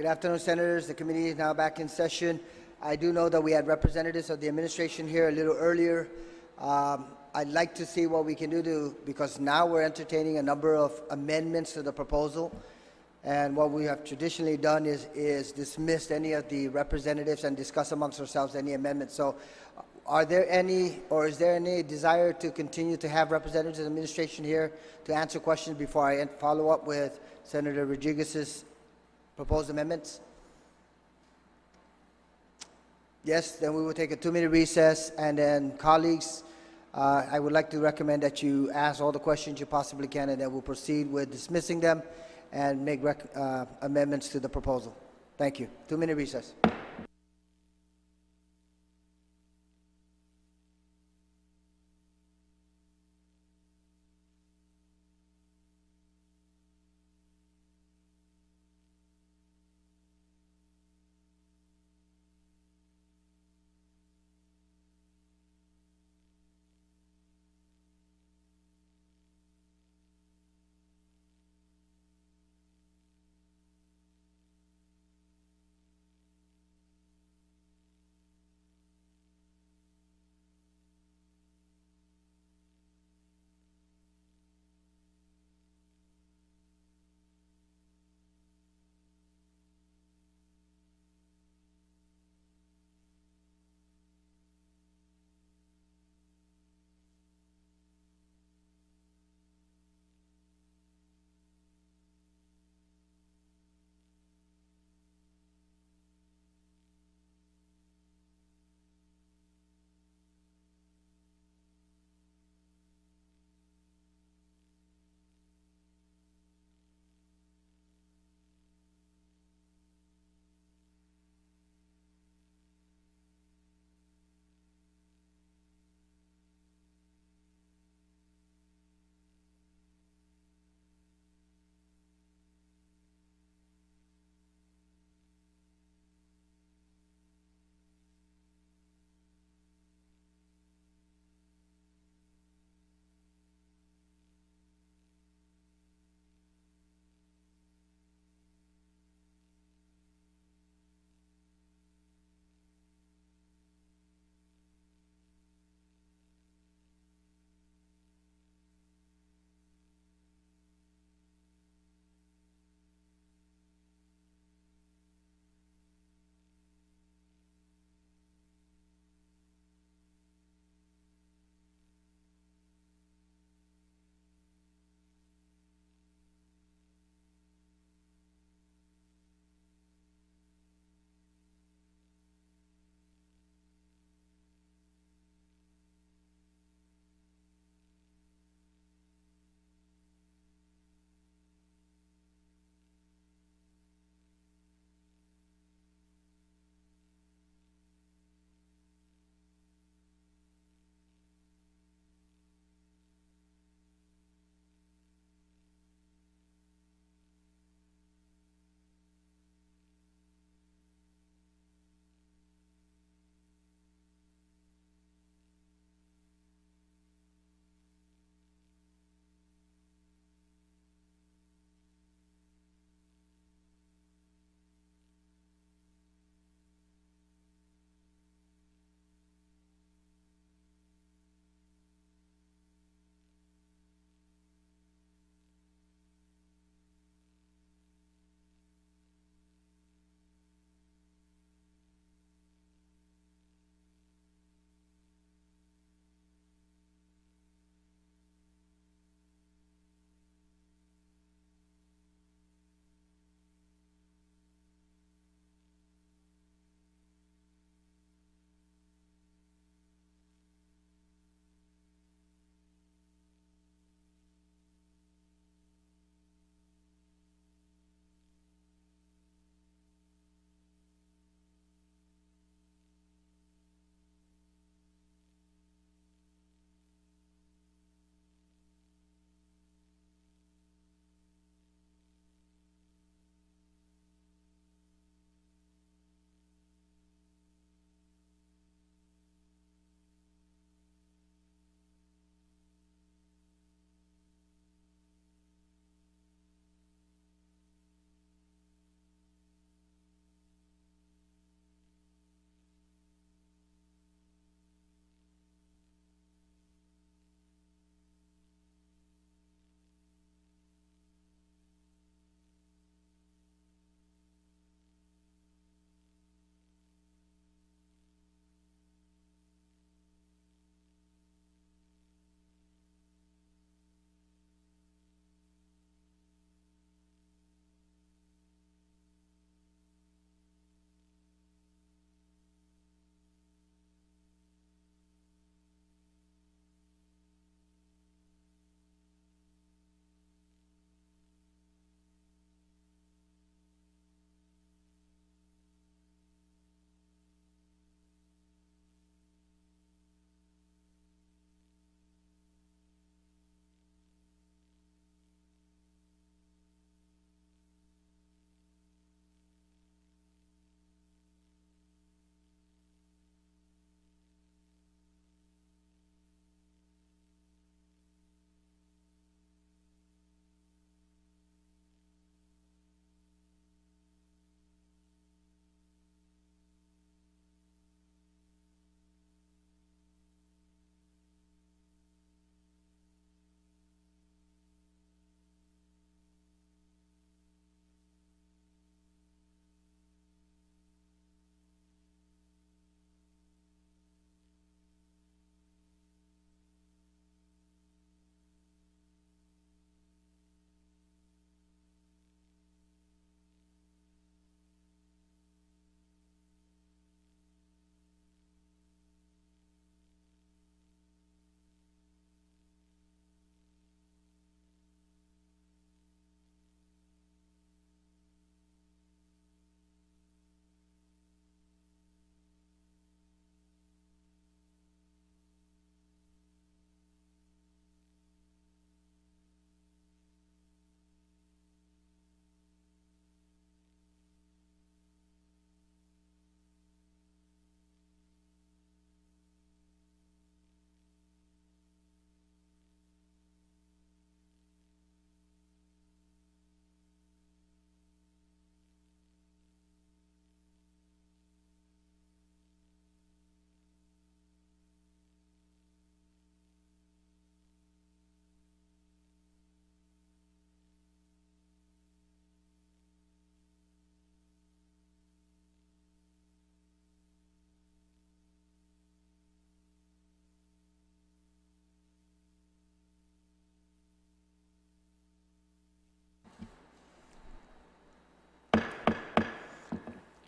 Good afternoon, Senators. The committee is now back in session. I do know that we had representatives of the administration here a little earlier. I'd like to see what we can do because now we're entertaining a number of amendments to the proposal. And what we have traditionally done is dismissed any of the representatives and discuss amongst ourselves any amendments. So are there any, or is there any desire to continue to have representatives of the administration here to answer questions before I follow up with Senator Rodriguez's proposed amendments? Yes, then we will take a 2-minute recess, and then colleagues, I would like to recommend that you ask all the questions you possibly can, and then we'll proceed with dismissing them and make amendments to the proposal. Thank you. 2-minute recess.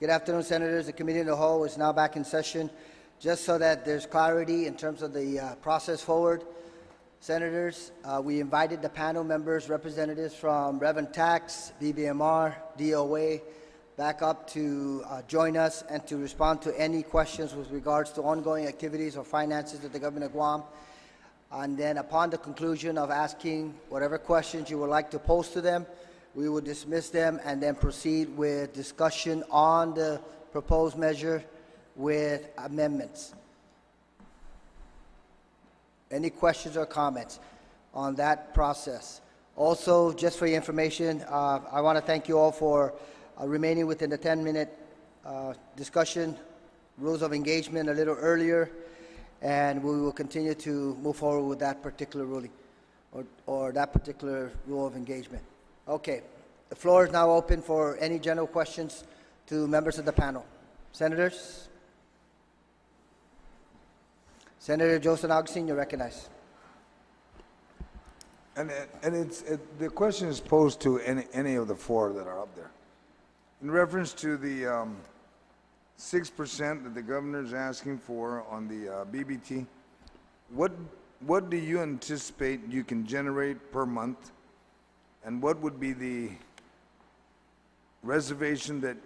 Good afternoon, Senators. The Committee in the Whole is now back in session. Just so that there's clarity in terms of the process forward, Senators, we invited the panel members, representatives from Revenue Tax, BBMR, DOA, back up to join us and to respond to any questions with regards to ongoing activities or finances of the government of Guam. And then upon the conclusion of asking whatever questions you would like to pose to them, we will dismiss them and then proceed with discussion on the proposed measure with amendments. Any questions or comments on that process? Also, just for your information, I want to thank you all for remaining within the 10-minute discussion, rules of engagement a little earlier, and we will continue to move forward with that particular ruling or that particular rule of engagement. Okay, the floor is now open for any general questions to members of the panel. Senators? Senator Joseph Augustine, you're recognized. And the question is posed to any of the four that are up there. In reference to the 6% that the governor is asking for on the BBT, what do you anticipate you can generate per month? And what would be the reservation that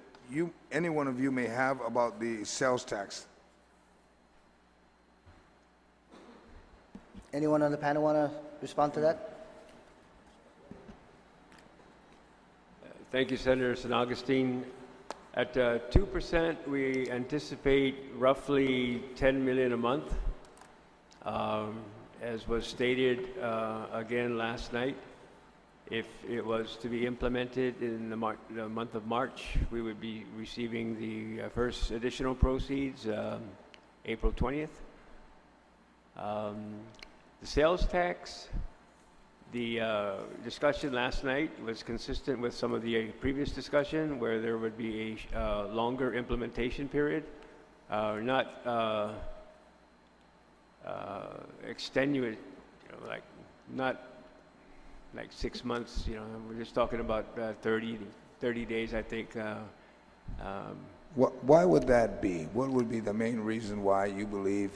any one of you may have about the sales tax? Anyone on the panel want to respond to that? Thank you, Senator San Augustine. At 2%, we anticipate roughly $10 million a month. As was stated again last night, if it was to be implemented in the month of March, we would be receiving the first additional proceeds April 20th. The sales tax, the discussion last night was consistent with some of the previous discussion where there would be a longer implementation period, not extenuate, not like 6 months, we're just talking about 30 days, I think. Why would that be? What would be the main reason why you believe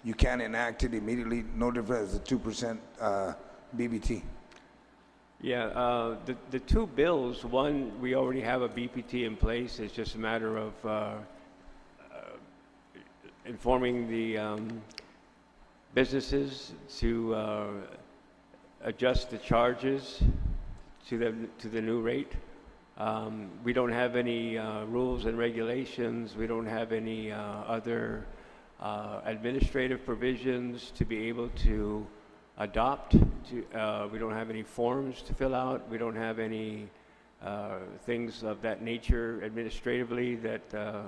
you can't enact it immediately, no different as the 2% BBT? Yeah, the two bills, one, we already have a BPT in place. It's just a matter of informing the businesses to adjust the charges to the new rate. We don't have any rules and regulations. We don't have any other administrative provisions to be able to adopt. We don't have any forms to fill out. We don't have any things of that nature administratively that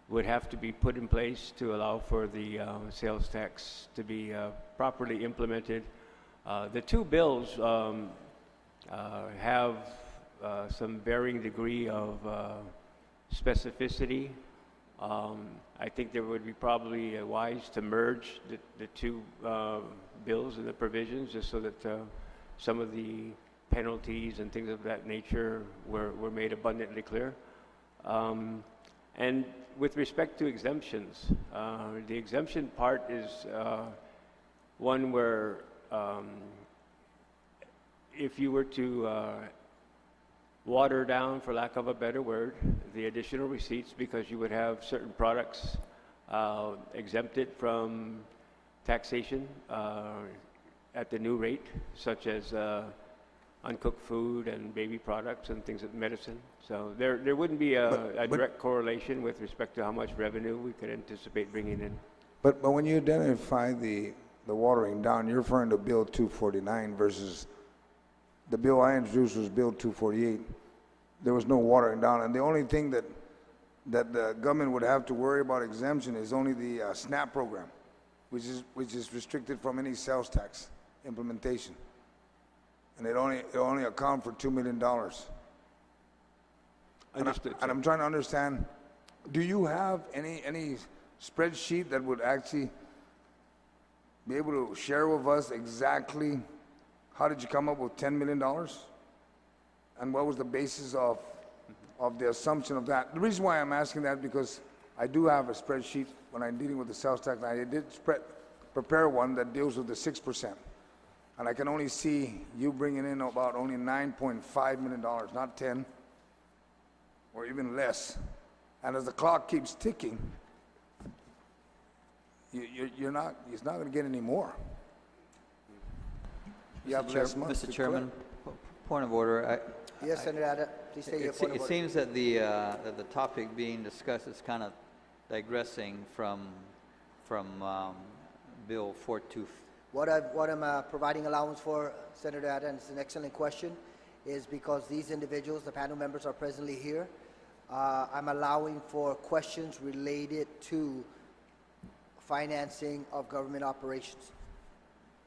would have to be put in place to allow for the sales tax to be properly implemented. The two bills have some varying degree of specificity. I think there would be probably wise to merge the two bills and the provisions just so that some of the penalties and things of that nature were made abundantly clear. And with respect to exemptions, the exemption part is one where if you were to water down, for lack of a better word, the additional receipts, because you would have certain products exempted from taxation at the new rate, such as uncooked food and baby products and things like medicine. So there wouldn't be a direct correlation with respect to how much revenue we could anticipate bringing in. But when you identify the watering down, you're referring to Bill 249 versus the bill I introduced was Bill 248. There was no watering down, and the only thing that the government would have to worry about exemption is only the SNAP program, which is restricted from any sales tax implementation, and it only account for $2 million. Understood. And I'm trying to understand, do you have any spreadsheet that would actually be able to share with us exactly how did you come up with $10 million? And what was the basis of of the assumption of that. The reason why I'm asking that because I do have a spreadsheet when I'm dealing with the sales tax. I did prepare one that deals with the 6%. And I can only see you bringing in about only $9.5 million, not 10, or even less. And as the clock keeps ticking, it's not going to get any more. You have less months Mr. to Chairman, point of order. Yes, Senator Ada, please state your point of It order. seems that the topic being discussed is kind of digressing from Bill 424. What I'm providing allowance for, Senator Ada, and it's an excellent question, is because these individuals, the panel members, are presently here. I'm allowing for questions related to financing of government operations.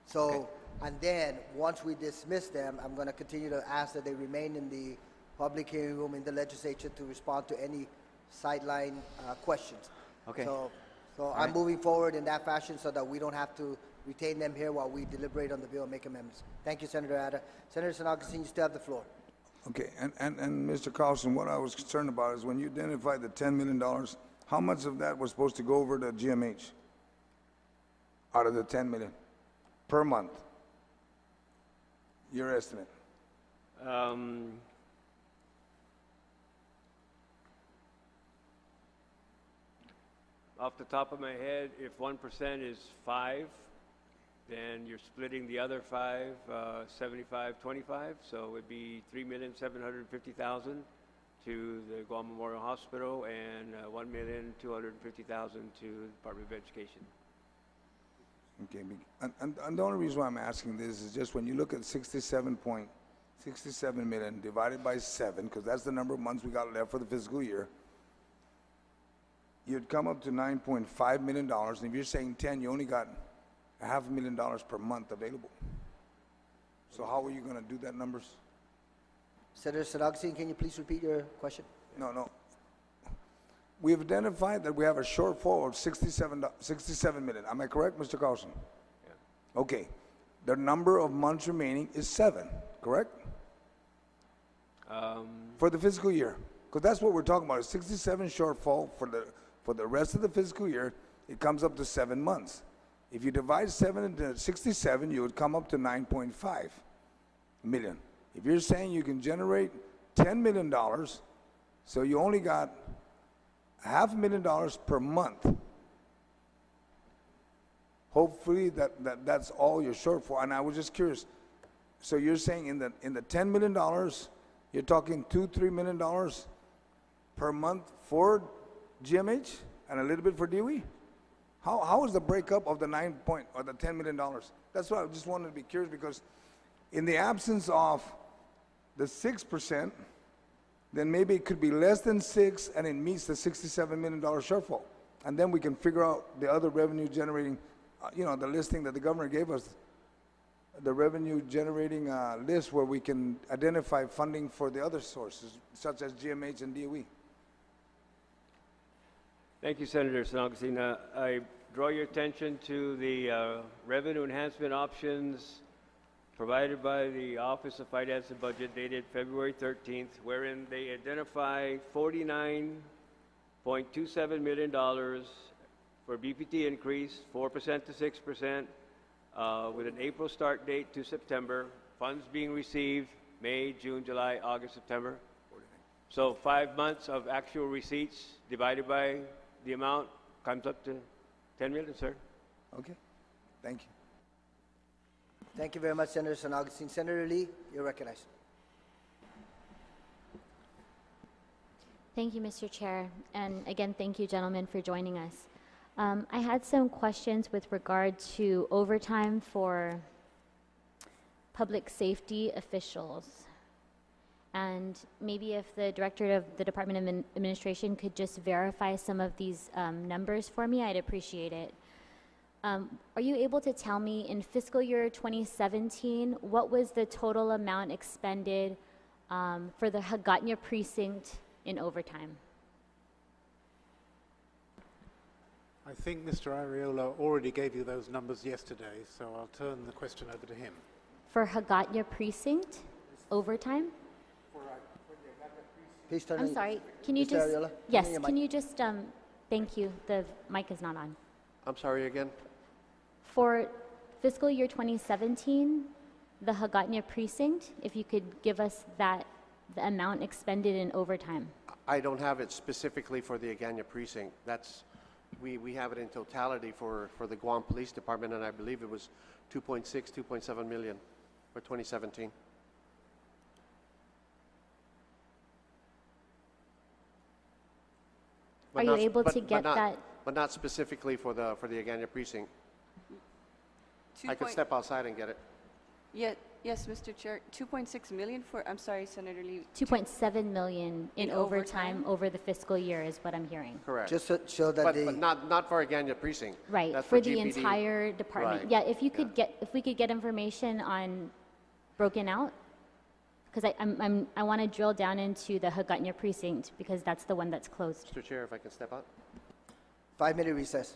So, and then, once we dismiss them, I'm going to continue to ask that they remain in the public hearing room in the legislature to respond to any sideline questions. Okay. So I'm moving forward in that fashion so that we don't have to retain them here while we deliberate on the bill and make amendments. Thank you, Senator Ada. Senator San Augustine, you still have the floor. Okay, and Mr. Carlson, what I was concerned about is when you identified the $10 million, how much of that was supposed to go over to GMH out of the 10 million per month? Your estimate. Off the top of my head, if 1% is 5, then you're splitting the other 5, 75, 25, so it would be $3,750,000 to the Guam Memorial Hospital and $1,250,000 to the Department of Education. Okay, and the only reason why I'm asking this is just when you look at 67 million divided by 7, because that's the number of months we got left for the fiscal year, you'd come up to $9.5 million, and if you're saying 10, you only got $500,000 per month available. So how are you going to do that numbers? Senator San Augustine, can you please repeat your question? No. We've identified that we have a shortfall of 67 million. Am I correct, Mr. Carlson? Yeah. Okay. The number of months remaining is 7, correct? For the fiscal year. Because that's what we're talking about, a 67 shortfall for the rest of the fiscal year. It comes up to 7 months. If you divide 7 into 67, you would come up to 9.5 million. If you're saying you can generate $10 million, so you only got $500,000 per month, hopefully that's all you're short for. And I was just curious, so you're saying in the $10 million, you're talking $2-3 million per month for GMH and a little bit for DOE? How is the breakup of the $10 million? That's why I just wanted to be curious, because in the absence of the 6%, then maybe it could be less than 6 and it meets the $67 million shortfall. And then we can figure out the other revenue generating, the listing that the governor gave us, the revenue generating list where we can identify funding for the other sources, such as GMH and DOE. Thank you, Senator San Augustine. I draw your attention to the revenue enhancement options provided by the Office of Finance and Budget dated February 13th, wherein they identify $49.27 million for BPT increase, 4% to 6%, with an April start date to September, funds being received May, June, July, August, September. So 5 months of actual receipts divided by the amount comes up to 10 million, sir. Okay, thank you. Thank you very much, Senator San Augustine. Senator Lee, you're recognized. Thank you, Mr. Chair. And again, thank you, gentlemen, for joining us. I had some questions with regard to overtime for public safety officials. And maybe if the director of the Department of Administration could just verify some of these numbers for me, I'd appreciate it. Are you able to tell me in fiscal year 2017, what was the total amount expended for the Hagatna precinct in overtime? I think Mr. Arreola already gave you those numbers yesterday, so I'll turn the question over to him. For Hagatna precinct, overtime? Please turn I'm it- sorry, can you Mr. just, Ariola, turn yes, on your can mic. you just, thank you, the mic is not on. I'm sorry again? For fiscal year 2017, the Hagatnya precinct, if you could give us that, the amount expended in overtime. I don't have it specifically for the Agana precinct. That's, we have it in totality for the Guam Police Department, and I believe it was 2.6, 2.7 million for 2017. Are you able to but get not- that? But not specifically for the Agana precinct. I could step outside and get it. Yes, Mr. Chair, 2.6 million for, I'm sorry, Senator Lee. 2.7 million in In overtime overtime? over the fiscal year is what I'm hearing. Correct. Just to show that But the, not for Agana precinct. Right, That's for the GPD. entire department. Right. Yeah, if you could get, if we could get information on broken out, because I want to drill down into the Hagatnya precinct because that's the one that's closed. Mr. Chair, if I can step out? 5-minute recess.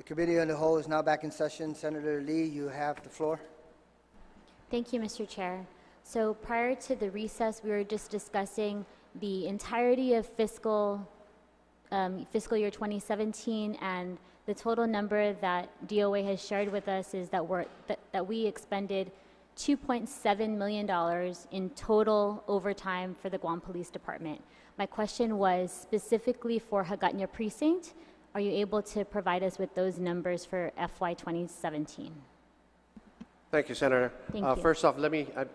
Committee on the whole is now back in session. Senator Lee, you have the floor. Thank you, Mr. Chair. So prior to the recess, we were just discussing the entirety of fiscal year 2017, and the total number that DOA has shared with us is that we expended $2.7 million in total overtime for the Guam Police Department. My question was specifically for Hagåtña Precinct. Are you able to provide us with those numbers for FY 2017? Thank you, Senator. Thank you. First off,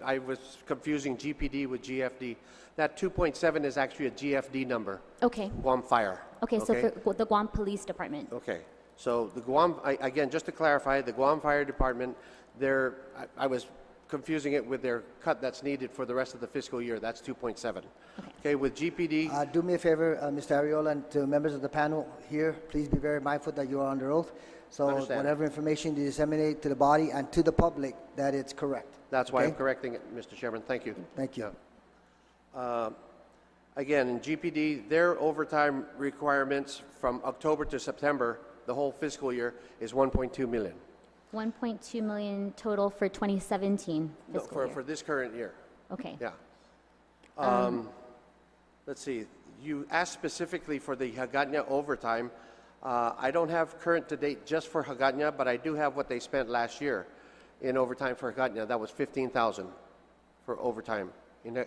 I was confusing GPD with GFD. That 2.7 is actually a GFD number, Okay. Guam Fire. Okay, so for the Guam Police Department. Okay, so the Guam, again, just to clarify, the Guam Fire Department, I was confusing it with their cut that's needed for the rest of the fiscal year. That's 2.7. Okay, with GPD, Do me a favor, Mr. Arreola, and to members of the panel here, please be very mindful that you are under oath. So Understand. whatever information you disseminate to the body and to the public, that it's correct. that's why I'm Okay? correcting it, Mr. Chairman. Thank you. Thank you. Again, in GPD, their overtime requirements from October to September, the whole fiscal year, is 1.2 million. 1.2 million total for 2017 No, fiscal for, year. for this current year, Okay. yeah. Let's see, you asked specifically for the Hagåtña overtime. I don't have current to date just for Hagåtña, but I do have what they spent last year in overtime for Hagåtña. That was 15,000 for overtime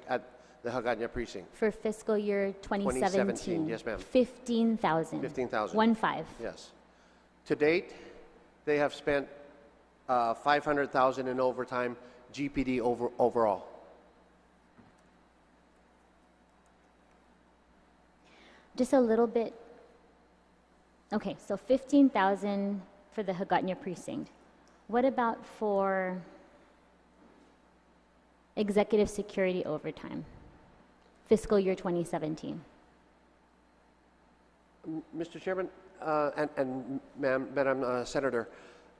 at the Hagåtña precinct. For fiscal year 2017. 2017, yes, ma'am. 15,000. 15,000. 1-5. Yes. To date, they have spent 500,000 in overtime GPD overall. Just a little bit. Okay, so 15,000 for the Hagåtña precinct. What about for executive security overtime? Fiscal year 2017. Mr. Chairman, and Madam Senator,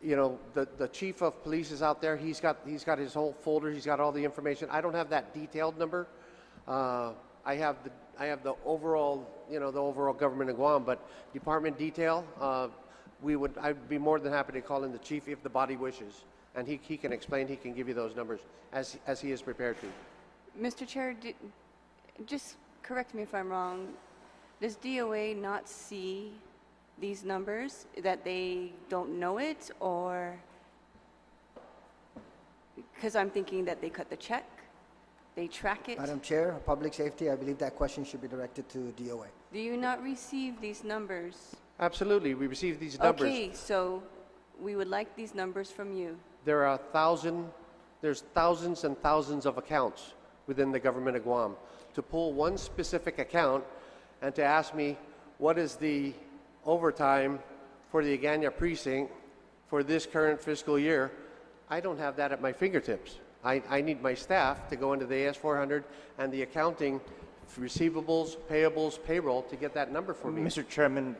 you know, the chief of police is out there. He's got his whole folder. He's got all the information. I don't have that detailed number. I have the overall, you know, the overall government of Guam, but department detail, I'd be more than happy to call in the chief if the body wishes, and he can explain. He can give you those numbers as he is prepared to. Mr. Chair, just correct me if I'm wrong. Does DOA not see these numbers, that they don't know it, or? Because I'm thinking that they cut the check, they track it. Madam Chair, Public Safety, I believe that question should be directed to DOA. Do you not receive these numbers? Absolutely, we received these numbers. Okay, so we would like these numbers from you. There's thousands and thousands of accounts within the government of Guam. To pull one specific account and to ask me what is the overtime for the Hagåtña precinct for this current fiscal year, I don't have that at my fingertips. I need my staff to go into the AS400 and the accounting, receivables, payables, payroll to get that number for me. Mr. Chairman,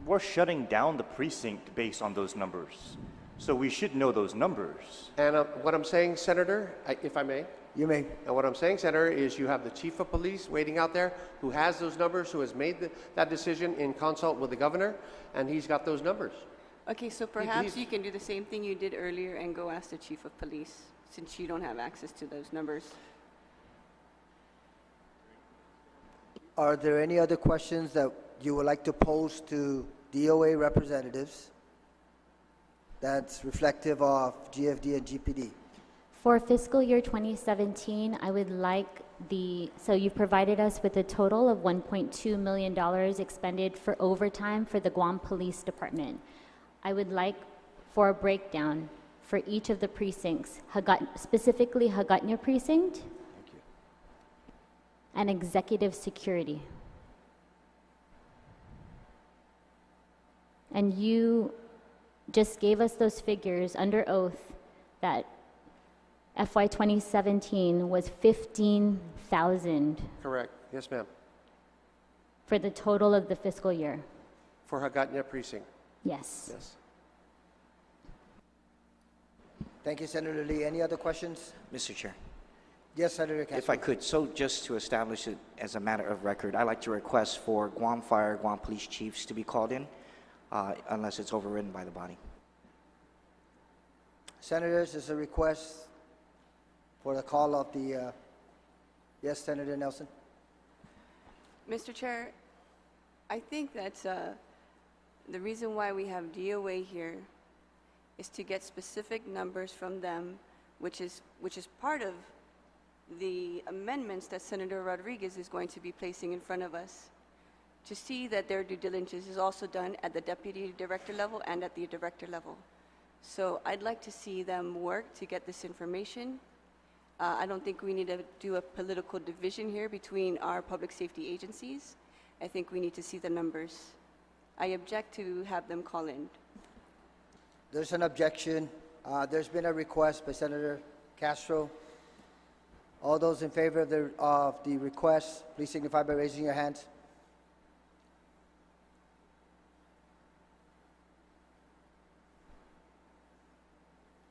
we're shutting down the precinct based on those numbers. So we should know those numbers. And what I'm saying, Senator, if I may, You may. and what I'm saying, Senator, is you have the chief of police waiting out there who has those numbers, who has made that decision in consult with the governor, and he's got those numbers. Okay, so perhaps he's- you can do the same thing you did earlier and go ask the chief of police, since you don't have access to those numbers. Are there any other questions that you would like to pose to DOA representatives that's reflective of GFD and GPD? For fiscal year 2017, I would like so you've provided us with a total of $1.2 million expended for overtime for the Guam Police Department. I would like for a breakdown for each of the precincts, specifically Hagåtña Precinct and executive security. And you just gave us those figures under oath that FY 2017 was 15,000 Correct. Yes, ma'am. for the total of the fiscal year. For Hagåtña precinct. Yes. Yes. Thank you, Senator Lee. Any other questions? Mr. Chair, Yes, Senator if I Castro. could, so just to establish it as a matter of record, I'd like to request for Guam Fire, Guam Police Chiefs to be called in. unless it's overridden by the body. Senators, there's a request for the call of the, yes, Senator Nelson? Mr. Chair, I think that the reason why we have DOA here is to get specific numbers from them, which is part of the amendments that Senator Rodriguez is going to be placing in front of us, to see that their due diligence is also done at the deputy director level and at the director level. So I'd like to see them work to get this information. I don't think we need to do a political division here between our public safety agencies. I think we need to see the numbers. I object to have them call in. There's an objection. There's been a request by Senator Castro. All those in favor of the request, please signify by raising your hands.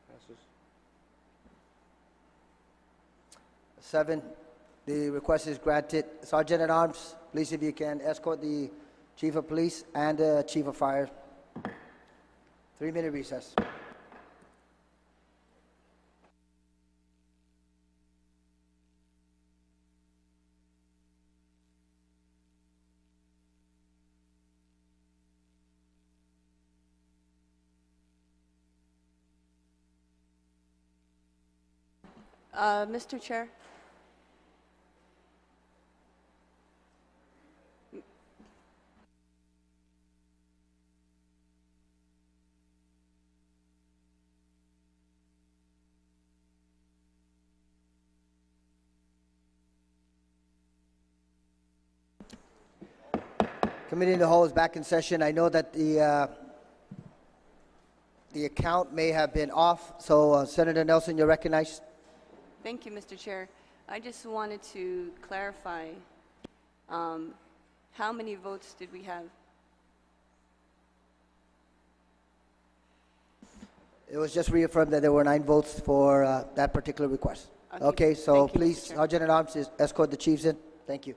Passes. 7, the request is granted. Sergeant at Arms, please, if you can, escort the Chief of Police and the Chief of Fire. 3-minute recess. Mr. Chair? Committee in the whole is back in session. I know that the account may have been off, so Senator Nelson, you're recognized. Thank you, Mr. Chair. I just wanted to clarify, how many votes did we have? It was just reaffirmed that there were 9 votes for that particular request. Okay, so Thank you, Mr. please, Chair. Sergeant at Arms, escort the chiefs in. Thank you.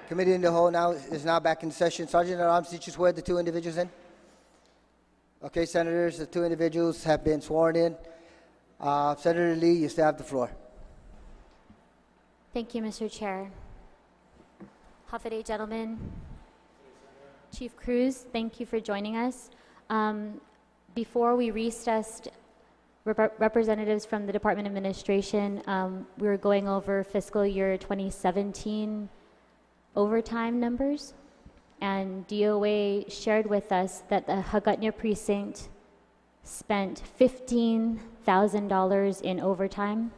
Committee in the whole is now back in session. Sergeant at Arms, did you swear the 2 individuals in? Okay, Senators, the 2 individuals have been sworn in. Senator Lee, you still have the floor. Thank you, Mr. Chair. Half a day, gentlemen. Chief Cruz, thank you for joining us. Before we recessed, representatives from the Department of Administration, we were going over fiscal year 2017 overtime numbers, and DOA shared with us that the Hagåtña precinct spent $15,000 in overtime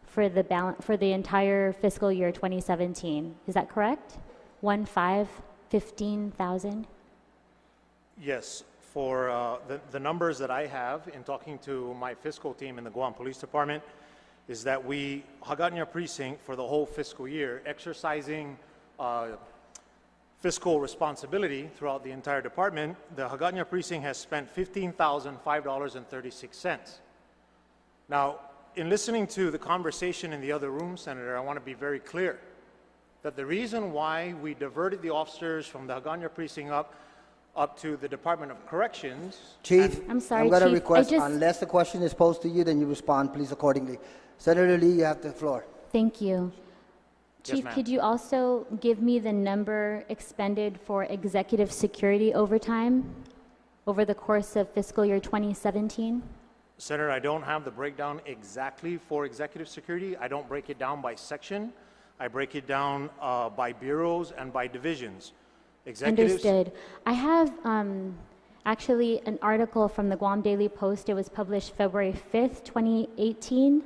for the entire fiscal year 2017. Is that correct? 15,000? Yes, for the numbers that I have in talking to my fiscal team in the Guam Police Department is that Hagåtña precinct for the whole fiscal year, exercising fiscal responsibility throughout the entire department, the Hagåtña precinct has spent $15,005.36. Now, in listening to the conversation in the other room, Senator, I want to be very clear that the reason why we diverted the officers from the Hagåtña precinct up to the Department of Corrections. Chief, I'm sorry, I'm going to Chief, request, unless the question is posed to you, then you respond, please, accordingly. Senator Lee, you have the floor. Thank you. Chief, ma'am. could you also give me the number expended for executive security overtime over the course of fiscal year 2017? Senator, I don't have the breakdown exactly for executive security. I don't break it down by section. I break it down by bureaus and by divisions. Executives. Understood. I have actually an article from the Guam Daily Post. It was published February 5th, 2018,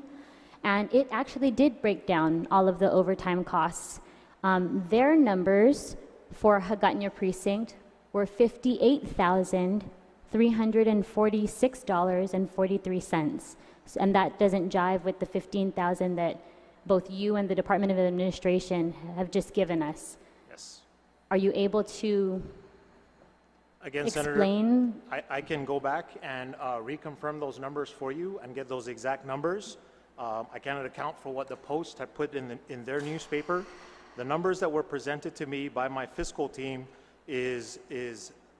and it actually did break down all of the overtime costs. Their numbers for Hagåtña precinct were $58,346.43, and that doesn't jive with the $15,000 that both you and the Department of Administration have just given us. Yes. Are you able to Again, explain? Senator, I can go back and reconfirm those numbers for you and get those exact numbers. I cannot account for what the Post had put in their newspaper. The numbers that were presented to me by my fiscal team is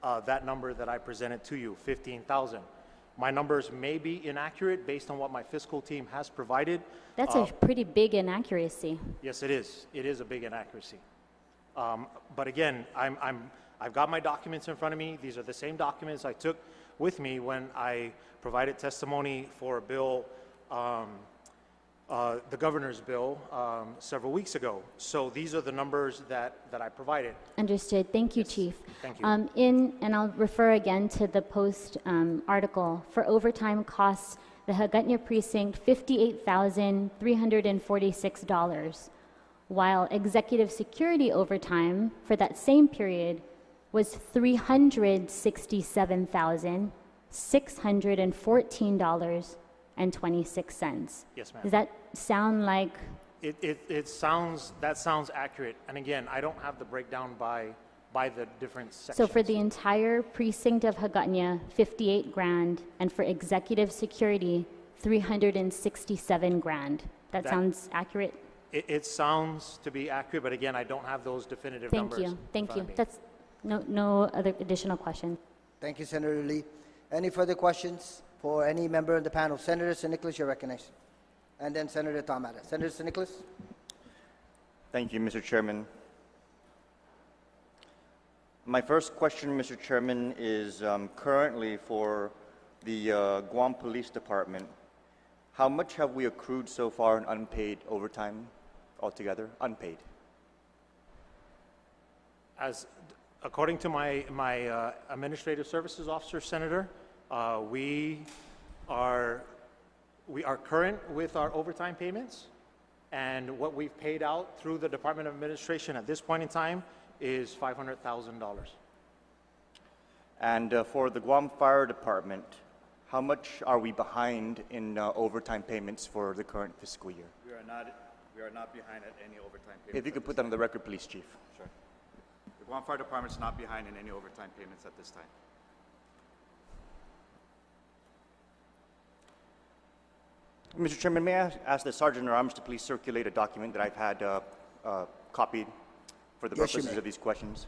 that number that I presented to you, 15,000. My numbers may be inaccurate based on what my fiscal team has provided. That's a pretty big inaccuracy. Yes, it is. It is a big inaccuracy. But again, I've got my documents in front of me. These are the same documents I took with me when I provided testimony for a bill, the governor's bill, several weeks ago. So these are the numbers that I provided. Understood. Thank you, Yes. Chief. Thank you. And I'll refer again to the Post article. For overtime costs, the Hagåtña precinct, $58,346, while executive security overtime for that same period was $367,614.26. Yes, ma'am. Does that sound like? That sounds accurate. And again, I don't have the breakdown by the different sections. So for the entire precinct of Hagåtña, 58 grand, and for executive security, 367 grand. That sounds accurate? It sounds to be accurate, but again, I don't have those definitive Thank numbers. you. Thank in you. front of me. That's no other additional questions. Thank you, Senator Lee. Any further questions for any member of the panel? Senator St. Nicholas, you're recognized. And then Senator Tamara. Senator St. Nicholas? Thank you, Mr. Chairman. My first question, Mr. Chairman, is currently for the Guam Police Department. How much have we accrued so far in unpaid overtime altogether? Unpaid. According to my administrative services officer, Senator, we are current with our overtime payments, and what we've paid out through the Department of Administration at this point in time is $500,000. And for the Guam Fire Department, how much are we behind in overtime payments for the current fiscal year? We are not behind at any overtime payments. If you could put that on the record, please, Chief. Sure. The Guam Fire Department is not behind in any overtime payments at this time. Mr. Chairman, may I ask the Sergeant at Arms to please circulate a document that I've had copied for the Yes, you purposes may. of these questions?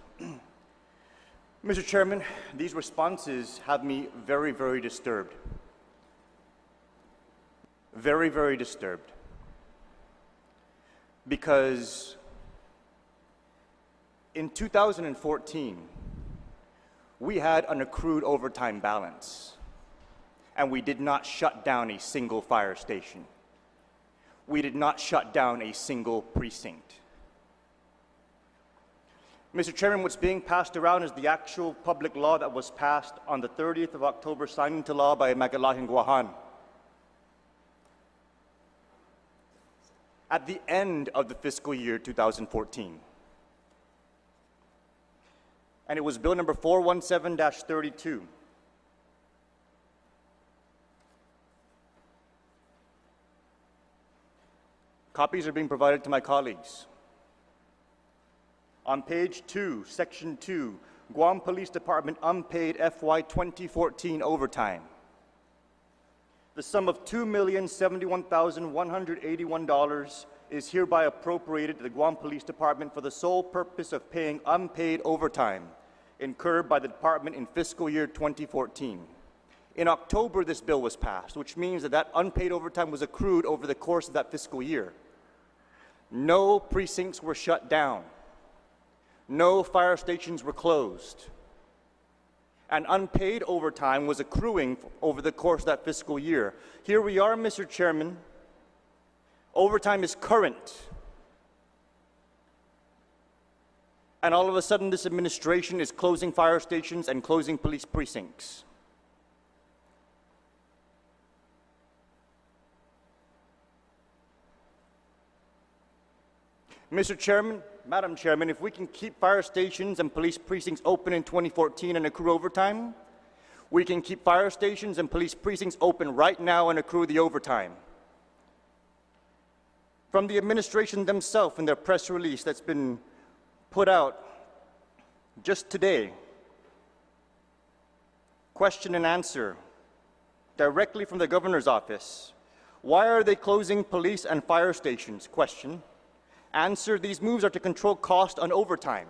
Mr. Chairman, these responses have me very, very disturbed. Very, very disturbed. Because in 2014, we had an accrued overtime balance, and we did not shut down a single fire station. We did not shut down a single precinct. Mr. Chairman, what's being passed around is the actual public law that was passed on the 30th of October, signed into law by Magalahin Guahan. At the end of the fiscal year 2014. And it was bill number 417-32. Copies are being provided to my colleagues. On page 2, section 2, Guam Police Department unpaid FY 2014 overtime. The sum of $2,071,181 is hereby appropriated to the Guam Police Department for the sole purpose of paying unpaid overtime incurred by the department in fiscal year 2014. In October, this bill was passed, which means that unpaid overtime was accrued over the course of that fiscal year. No precincts were shut down. No fire stations were closed. and unpaid overtime was accruing over the course of that fiscal year. Here we are, Mr. Chairman. Overtime is current. And all of a sudden, this administration is closing fire stations and closing police precincts. Mr. Chairman, Madam Chairman, if we can keep fire stations and police precincts open in 2014 and accrue overtime, we can keep fire stations and police precincts open right now and accrue the overtime. From the administration themselves in their press release that's been put out just today, question and answer directly from the governor's office. Why are they closing police and fire stations? Question. Answer, these moves are to control cost on overtime.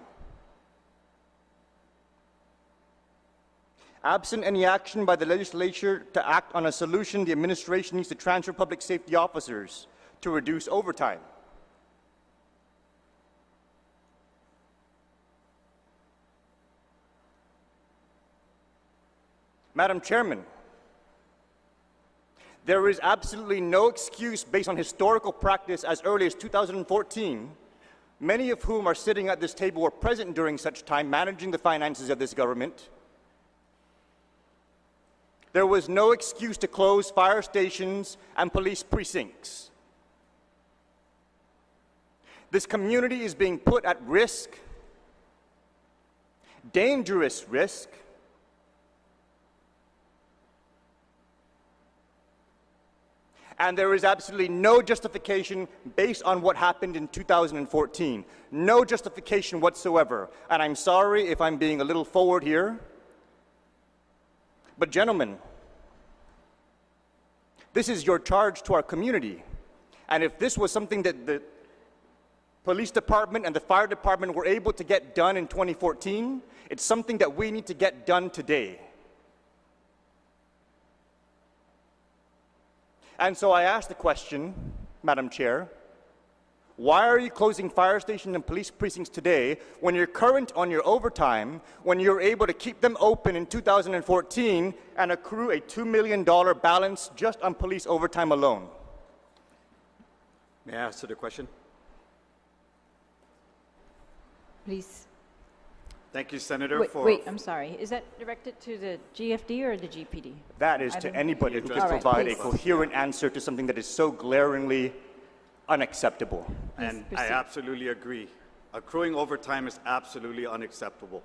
Absent any action by the legislature to act on a solution, the administration needs to transfer public safety officers to reduce overtime. Madam Chairman, there is absolutely no excuse based on historical practice as early as 2014, many of whom are sitting at this table were present during such time managing the finances of this government. There was no excuse to close fire stations and police precincts. This community is being put at risk, dangerous risk, and there is absolutely no justification based on what happened in 2014. No justification whatsoever. And I'm sorry if I'm being a little forward here, but gentlemen, this is your charge to our community. And if this was something that the police department and the fire department were able to get done in 2014, it's something that we need to get done today. And so I ask the question, Madam Chair, why are you closing fire stations and police precincts today when you're current on your overtime, when you're able to keep them open in 2014 and accrue a $2 million balance just on police overtime alone? May I answer the question? Please. Thank you, Senator, Wait, I'm sorry. Is that directed to the GFD or the GPD? That is to anybody who can provide a coherent answer to something that is so glaringly unacceptable. And I absolutely agree. Accruing overtime is absolutely unacceptable.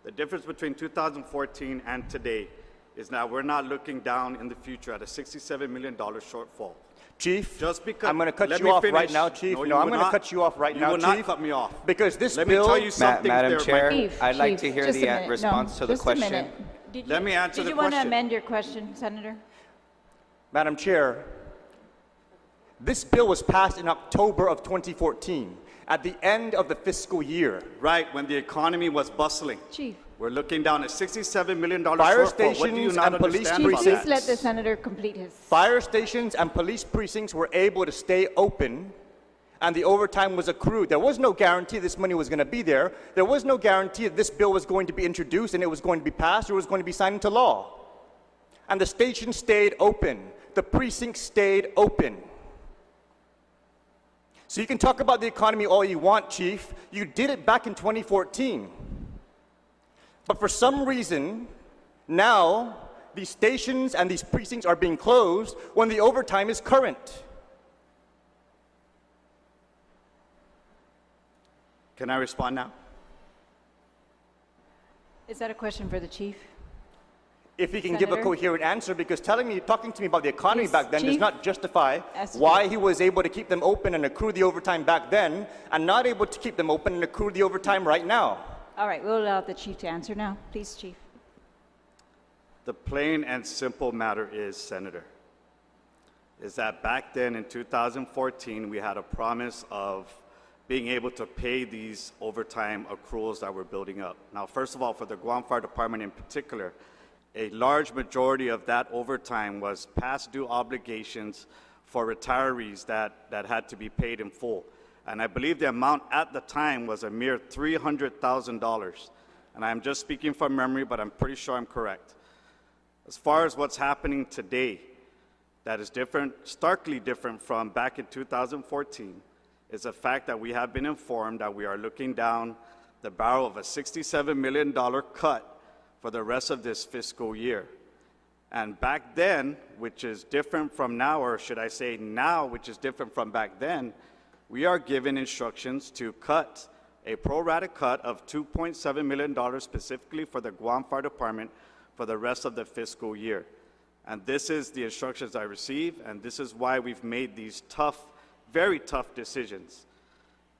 The difference between 2014 and today is now we're not looking down in the future at a $67 million shortfall. Chief, just because, I'm going to cut you off right now, Chief. No, I'm going to cut you off right now, Chief. You will not cut me off. Because this bill... Let me tell you something Madam Chair, Chief, I'd like to hear the response to the question. Let me answer the question. Did you want to amend your question, Senator? Madam Chair, this bill was passed in October of 2014, at the end of the fiscal year. Right, when the economy was bustling. Chief. We're looking down at $67 million Fire shortfall. stations What do you not and police understand about precincts. Please let the senator complete his... Fire stations and police precincts were able to stay open, and the overtime was accrued. There was no guarantee this money was going to be there. There was no guarantee that this bill was going to be introduced and it was going to be passed or it was going to be signed into law. And the station stayed open. The precinct stayed open. So you can talk about the economy all you want, Chief. You did it back in 2014. But for some reason, now these stations and these precincts are being closed when the overtime is current. Can I respond now? Is that a question for the chief? If he can give a coherent answer, because talking to me about the economy back then does not justify why he was able to keep them open and accrue the overtime back then, and not able to keep them open and accrue the overtime right now. All right, we'll allow the chief to answer now. Please, Chief. The plain and simple matter is, Senator, is that back then in 2014, we had a promise of being able to pay these overtime accruals that were building up. Now, first of all, for the Guam Fire Department in particular, a large majority of that overtime was past due obligations for retirees that had to be paid in full. And I believe the amount at the time was a mere $300,000. and I'm just speaking from memory, but I'm pretty sure I'm correct. As far as what's happening today, that is different, starkly different from back in 2014, is the fact that we have been informed that we are looking down the barrel of a $67 million cut for the rest of this fiscal year. And back then, which is different from now, or should I say now, which is different from back then, we are given instructions to cut a pro-rata cut of $2.7 million specifically for the Guam Fire Department for the rest of the fiscal year. And this is the instructions I receive, and this is why we've made these tough, very tough decisions.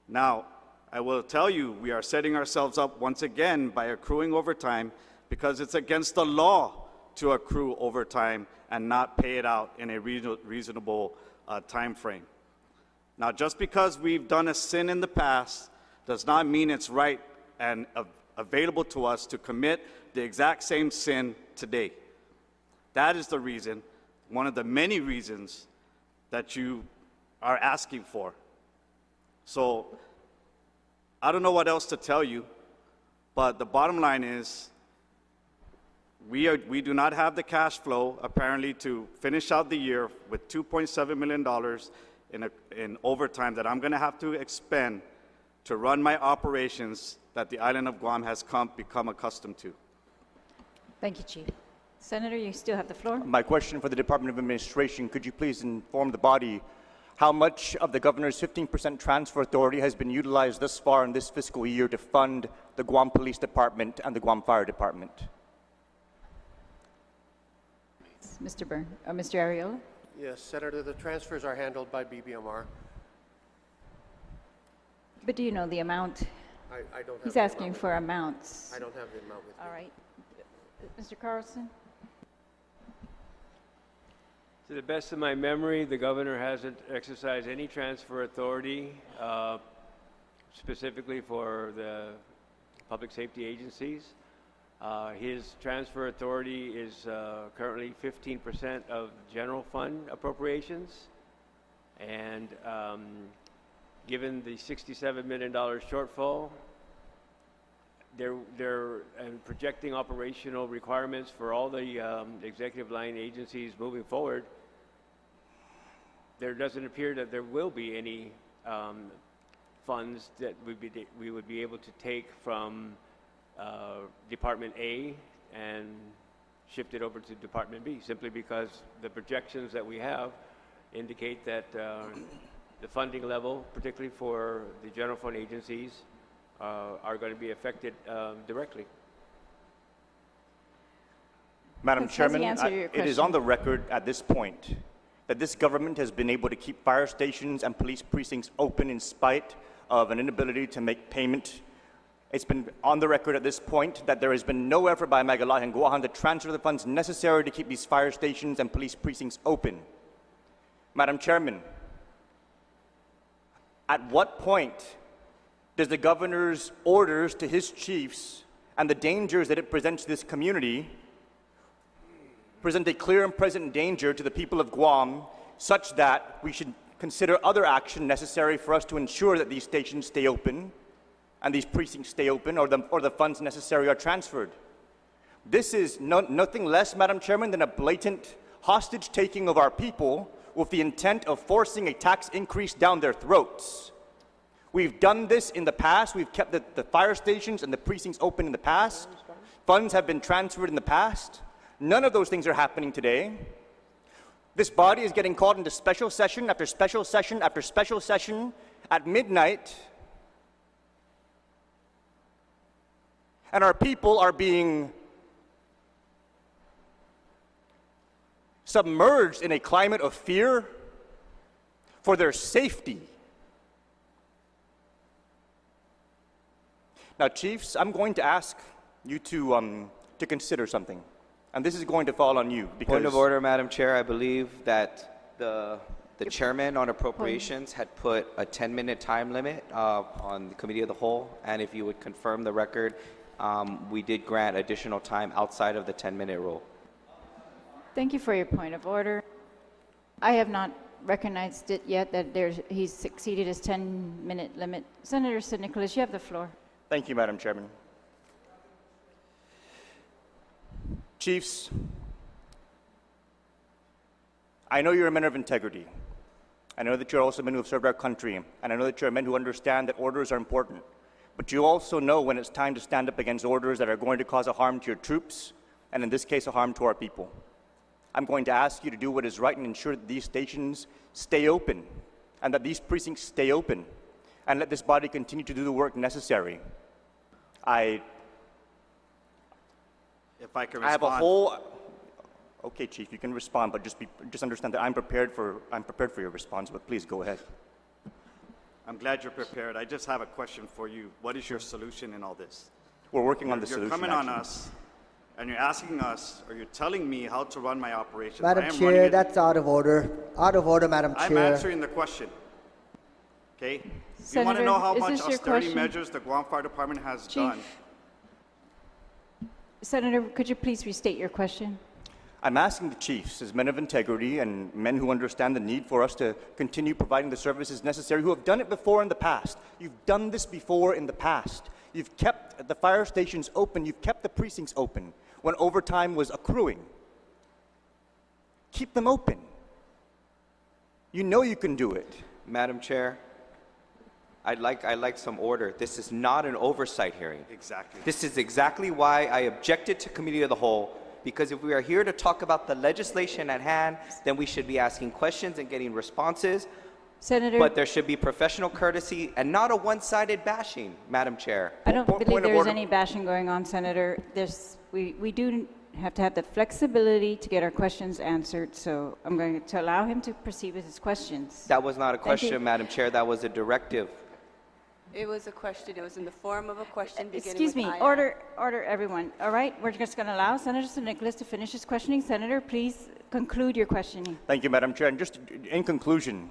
Now, I will tell you, we are setting ourselves up once again by accruing overtime because it's against the law to accrue overtime and not pay it out in a reasonable time frame. Now, just because we've done a sin in the past does not mean it's right and available to us to commit the exact same sin today. That is the reason, one of the many reasons that you are asking for. So, I don't know what else to tell you, but the bottom line is we do not have the cash flow, apparently, to finish out the year with $2.7 million in overtime that I'm going to have to expend to run my operations that the island of Guam has become accustomed to. Thank you, Chief. Senator, you still have the floor. My question for the Department of Administration, could you please inform the body how much of the governor's 15% transfer authority has been utilized thus far in this fiscal year to fund the Guam Police Department and the Guam Fire Department? Mr. Mr. Arreola? Yes, Senator, the transfers are handled by BBMR. But do you know the amount? I don't have He's the asking amount. for amounts. I don't have the amount with me. All right. Mr. Carlson? To the best of my memory, the governor hasn't exercised any transfer authority specifically for the public safety agencies. His transfer authority is currently 15% of general fund appropriations, and given the $67 million shortfall, they're projecting operational requirements for all the executive line agencies moving forward. There doesn't appear that there will be any funds that we would be able to take from Department A and shift it over to Department B, simply because the projections that we have indicate that the funding level, particularly for the general fund agencies, are going to be affected directly. Madam Has he Chairman, answered your it is question? on the record at this point that this government has been able to keep fire stations and police precincts open in spite of an inability to make payment. It's been on the record at this point that there has been no effort by Magalahi and Guahan to transfer the funds necessary to keep these fire stations and police precincts open. Madam Chairman, at what point does the governor's orders to his chiefs and the dangers that it presents to this community present a clear and present danger to the people of Guam, such that we should consider other action necessary for us to ensure that these stations stay open and these precincts stay open, or the funds necessary are transferred? This is nothing less, Madam Chairman, than a blatant hostage-taking of our people with the intent of forcing a tax increase down their throats. We've done this in the past. We've kept the fire stations and the precincts open in the past. Funds have been transferred in the past. None of those things are happening today. This body is getting called into special session after special session after special session at midnight, and our people are being submerged in a climate of fear for their safety. Now, chiefs, I'm going to ask you to consider something, and this is going to fall on you. Because Point of order, Madam Chair. I believe that the chairman on appropriations had put a 10-minute time limit on the Committee of the Whole, and if you would confirm the record, we did grant additional time outside of the 10-minute rule. Thank you for your point of order. I have not recognized it yet that he's exceeded his 10-minute limit. Senator Sid Nicholas, you have the floor. Thank you, Madam Chairman. Chiefs, I know you're men of integrity. I know that you're also men who have served our country, and I know that you're men who understand that orders are important. But you also know when it's time to stand up against orders that are going to cause a harm to your troops, and in this case, a harm to our people. I'm going to ask you to do what is right and ensure that these stations stay open, and that these precincts stay open, and let this body continue to do the work necessary. If I can respond. I have a whole. Okay, Chief, you can respond, but just understand that I'm prepared for your response. But please go ahead. I'm glad you're prepared. I just have a question for you. What is your solution in all this? We're working on the You're solution. coming on actually. us, and you're asking us, or you're telling me how to run my operation. Madam I am running Chair, it- that's out of order. Out of order, Madam I'm Chair. answering the question. Okay? You want to Senator, know how is much this your austerity question? measures the Guam Fire Department has done? Chief, Senator, could you please restate your question? I'm asking the chiefs, as men of integrity and men who understand the need for us to continue providing the services necessary, who have done it before in the past. You've done this before in the past. You've kept the fire stations open. You've kept the precincts open when overtime was accruing. Keep them open. You know you can do it. Madam Chair, I'd like some order. This is not an oversight hearing. Exactly. This is exactly why I objected to Committee of the Whole, because if we are here to talk about the legislation at hand, then we should be asking questions and getting responses. Senator, But there should be professional courtesy and not a one-sided bashing, Madam Chair. I don't point believe of there is order. any bashing going on, Senator. We do have to have the flexibility to get our questions answered, so I'm going to allow him to proceed with his questions. That was not a Thank you. question, Madam Chair. That was a directive. It was a question. It was in the form of a question beginning Excuse with me, I. order everyone. All right, we're just going to allow Senator Nicholas to finish his questioning. Senator, please conclude your questioning. Thank you, Madam Chair. And just in conclusion,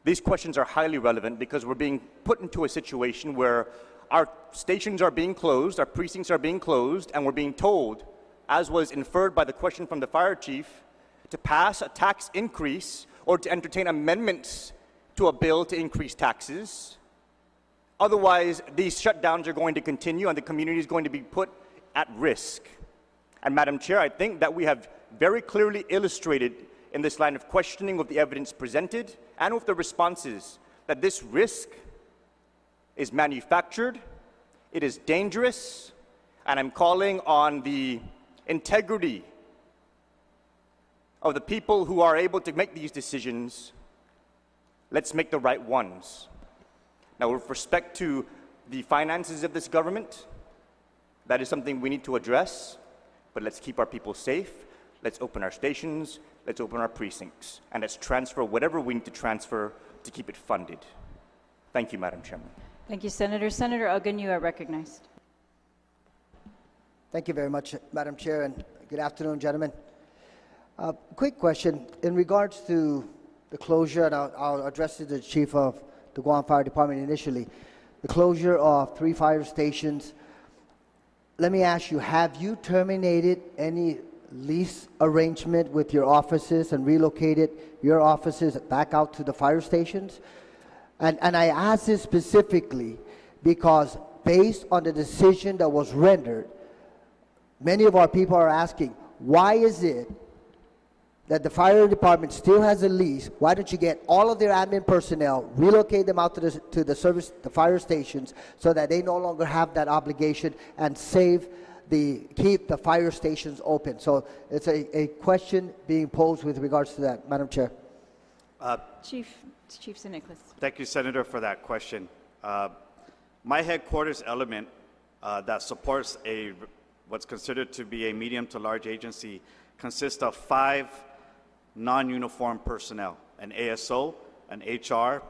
these questions are highly relevant because we're being put into a situation where our stations are being closed, our precincts are being closed, and we're being told, as was inferred by the question from the fire chief, to pass a tax increase or to entertain amendments to a bill to increase taxes. Otherwise, these shutdowns are going to continue and the community is going to be put at risk. And Madam Chair, I think that we have very clearly illustrated in this line of questioning with the evidence presented and with the responses that this risk is manufactured, it is dangerous, and I'm calling on the integrity of the people who are able to make these decisions. Let's make the right ones. Now, with respect to the finances of this government, that is something we need to address, but let's keep our people safe, let's open our stations, let's open our precincts, and let's transfer whatever we need to transfer to keep it funded. Thank you, Madam Chairman. Thank you, Senator. Senator Uggan, you are recognized. Thank you very much, Madam Chair, and good afternoon, gentlemen. Quick question in regards to the closure, and I'll address it to the Chief of the Guam Fire Department initially. The closure of 3 fire stations. Let me ask you, have you terminated any lease arrangement with your offices and relocated your offices back out to the fire stations? And I ask this specifically because based on the decision that was rendered, many of our people are asking, why is it that the fire department still has a lease? Why don't you get all of their admin personnel, relocate them out to the fire stations, so that they no longer have that obligation and keep the fire stations open? So it's a question being posed with regards to that, Madam Chair. Chief Nicholas. Thank you, Senator, for that question. My headquarters element that supports what's considered to be a medium to large agency consists of 5 non-uniform personnel: an ASO, an HR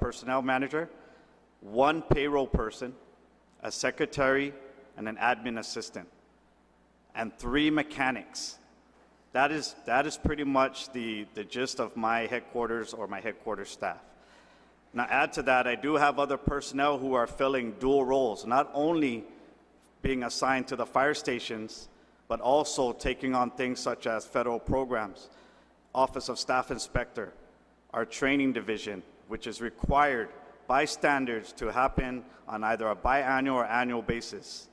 personnel manager, 1 payroll person, a secretary, and an admin assistant, and 3 mechanics. That is pretty much the gist of my headquarters or my headquarters staff. Now, add to that, I do have other personnel who are filling dual roles, not only being assigned to the fire stations, but also taking on things such as federal programs, Office of Staff Inspector, our training division, which is required by standards to happen on either a biannual or annual basis.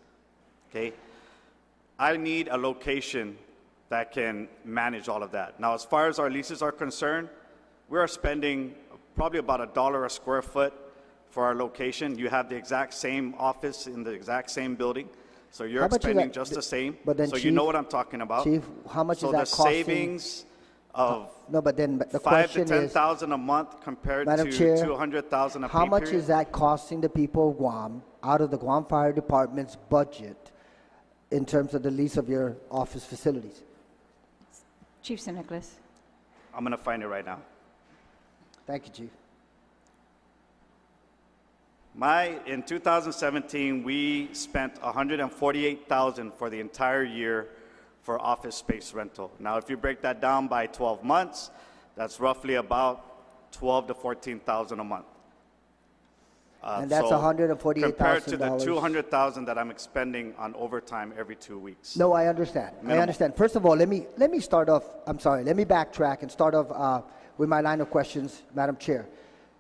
Okay? I need a location that can manage all of that. Now, as far as our leases are concerned, we are spending probably about $1 a square foot for our location. You have the exact same office in the exact same building, so you're How much is expending that- just the same. but then, So you Chief- know what I'm talking about. Chief, how much so is that the costing? savings of No, but then the 5 to question is, 10,000 a month compared Madam to Chair, 200,000 a how pay much period. is that costing the people of Guam out of the Guam Fire Department's budget in terms of the lease of your office facilities? Chief St. Nicholas. I'm going to find it right now. Thank you, Chief. In 2017, we spent $148,000 for the entire year for office space rental. Now, if you break that down by 12 months, that's roughly about $12,000 to $14,000 a month. And that's so $148,000. Compared to the $200,000 that I'm expending on overtime every 2 weeks. No, I understand. I Minimal. understand. First of all, let me start off. I'm sorry. Let me backtrack and start off with my line of questions, Madam Chair,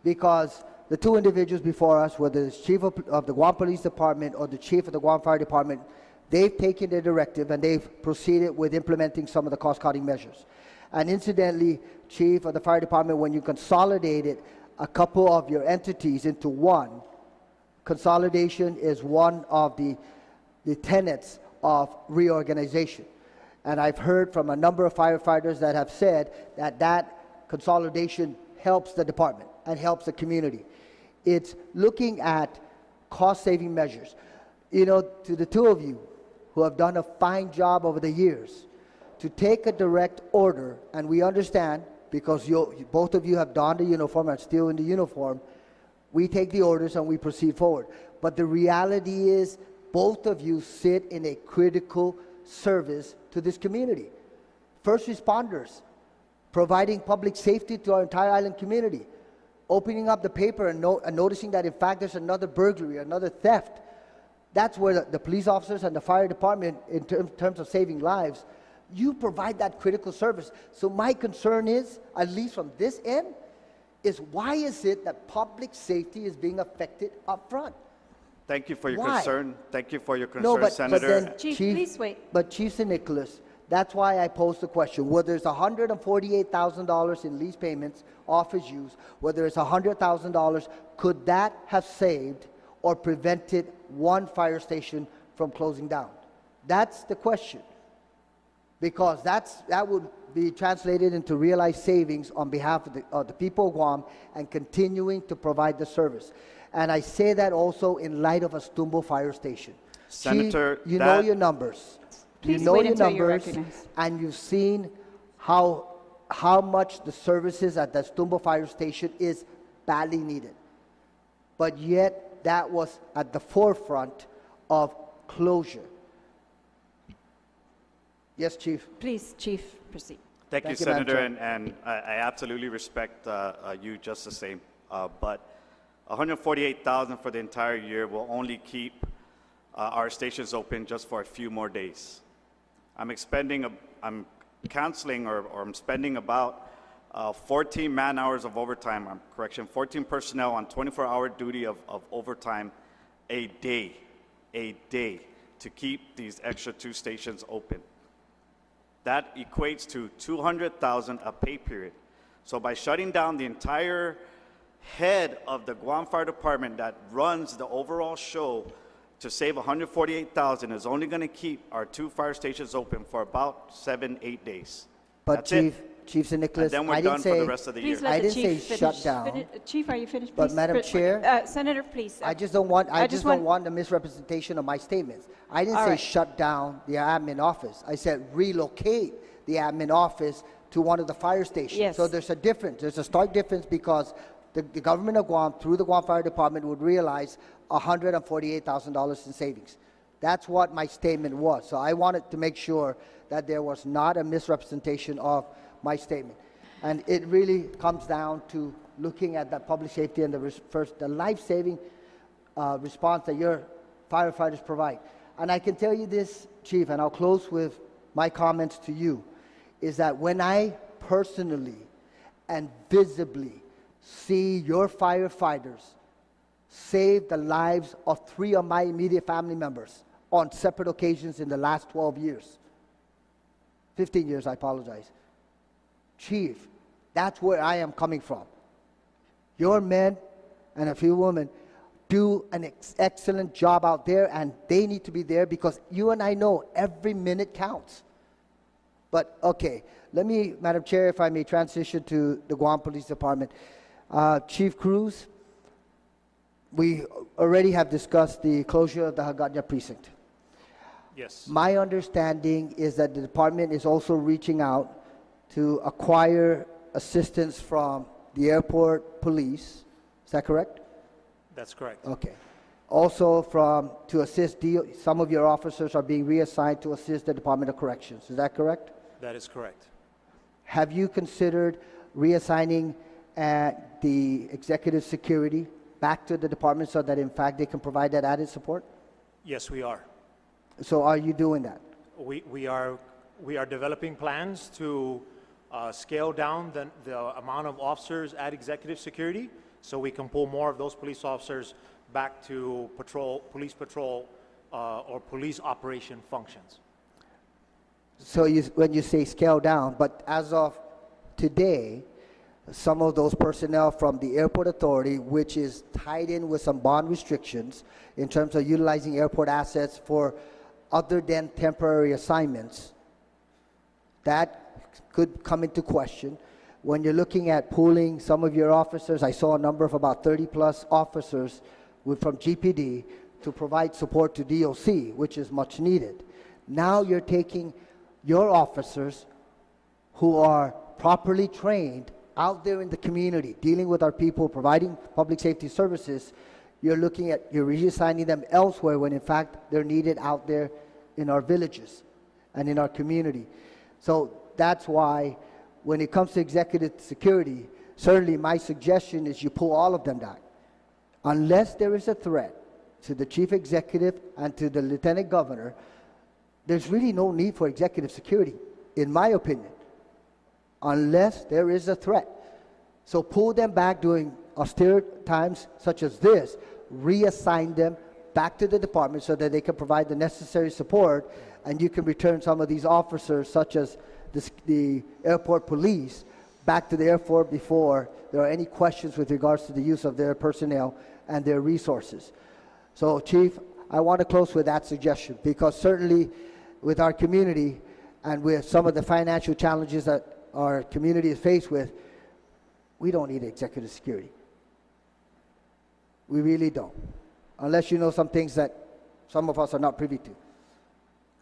because the two individuals before us, whether it's chief of the Guam Police Department or the chief of the Guam Fire Department, they've taken their directive and they've proceeded with implementing some of the cost-cutting measures. And incidentally, chief of the fire department, when you consolidated a couple of your entities into one, consolidation is one of the tenets of reorganization. And I've heard from a number of firefighters that have said that consolidation helps the department and helps the community. It's looking at cost-saving measures. You know, to the two of you who have done a fine job over the years, to take a direct order, and we understand, because both of you have donned the uniform and still in the uniform, we take the orders and we proceed forward. But the reality is, both of you sit in a critical service to this community. First responders, providing public safety to our entire island community, opening up the paper and noticing that in fact there's another burglary, another theft. That's where the police officers and the fire department, in terms of saving lives, you provide that critical service. So my concern is, at least from this end, is why is it that public safety is being affected up front? Thank you for your Why? concern. Thank you for your concern, No, but Senator. then, Chief, please wait. But Chief St. Nicholas, that's why I posed the question. Whether it's $148,000 in lease payments, office use, whether it's $100,000, could that have saved or prevented one fire station from closing down? That's the question. Because that would be translated into realized savings on behalf of the people of Guam and continuing to provide the service. And I say that also in light of Astumbo Fire Station. Senator, Chief, you know your numbers. Please You know wait your until you're numbers, recognized. and you've seen how much the services at the Astumbo Fire Station is badly needed. But yet, that was at the forefront of closure. Yes, Chief. Please, Chief, proceed. Thank you, Thank you, Madam Senator, Chair. and I absolutely respect you just the same. But $148,000 for the entire year will only keep our stations open just for a few more days. I'm canceling or I'm spending about 14 man hours of overtime, 14 personnel on 24-hour duty of overtime a day to keep these extra two stations open. That equates to $200,000 a pay period. So by shutting down the entire head of the Guam Fire Department that runs the overall show to save $148,000 is only going to keep our two fire stations open for about 7-8 days. But That's Chief St. Nicholas, And then we're I done didn't for the say, rest of the Please year. I let the didn't say chief shut finish. down. Chief, are you finished? But Please, Madam Chair, Senator, please. I just don't want, I just just don't want the misrepresentation of my statements. I didn't All say right. shut down the admin office. I said relocate the admin office to one of the fire stations. Yes. So there's a difference. There's a stark difference because the government of Guam, through the Guam Fire Department, would realize $148,000 in savings. That's what my statement was. So I wanted to make sure that there was not a misrepresentation of my statement. And it really comes down to looking at the public safety and the life-saving response that your firefighters provide. And I can tell you this, Chief, and I'll close with my comments to you, is that when I personally and visibly see your firefighters save the lives of 3 of my immediate family members, on separate occasions in the last 12 years. 15 years, I apologize. Chief, that's where I am coming from. Your men and a few women do an excellent job out there, and they need to be there because you and I know every minute counts. But, okay, let me, Madam Chair, if I may transition to the Guam Police Department. Chief Cruz, we already have discussed the closure of the Hagåtña precinct. Yes. My understanding is that the department is also reaching out to acquire assistance from the airport police. Is that correct? That's correct. Okay. Also to assist, some of your officers are being reassigned to assist the Department of Corrections. Is that correct? That is correct. Have you considered reassigning the executive security back to the department so that in fact they can provide that added support? Yes, we are. So are you doing that? We are developing plans to scale down the amount of officers at executive security so we can pull more of those police officers back to police patrol or police operation functions. So when you say scale down, but as of today, some of those personnel from the airport authority, which is tied in with some bond restrictions in terms of utilizing airport assets for other than temporary assignments, that could come into question. When you're looking at pooling some of your officers, I saw a number of about 30 plus officers from GPD to provide support to DOC, which is much needed. Now you're taking your officers who are properly trained out there in the community, dealing with our people, providing public safety services. You're reassigning them elsewhere when in fact they're needed out there in our villages and in our community. So that's why when it comes to executive security, certainly my suggestion is you pull all of them back. Unless there is a threat to the chief executive and to the lieutenant governor, there's really no need for executive security, in my opinion, unless there is a threat. So pull them back during austere times such as this, reassign them back to the department so that they can provide the necessary support, and you can return some of these officers, such as the airport police, back to the airport before there are any questions with regards to the use of their personnel and their resources. So, Chief, I want to close with that suggestion, because certainly with our community and with some of the financial challenges that our community is faced with, we don't need executive security. We really don't. Unless you know some things that some of us are not privy to.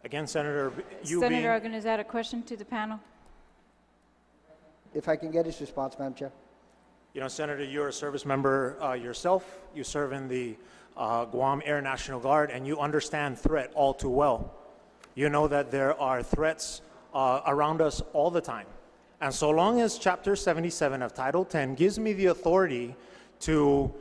Again, Senator, Senator Ogden, is that a question to the panel? If I can get his response, Madam Chair. You know, Senator, you're a service member yourself. You serve in the Guam Air National Guard, and you understand threat all too well. You know that there are threats around us all the time. And so long as Chapter 77 of Title 10 gives me the authority to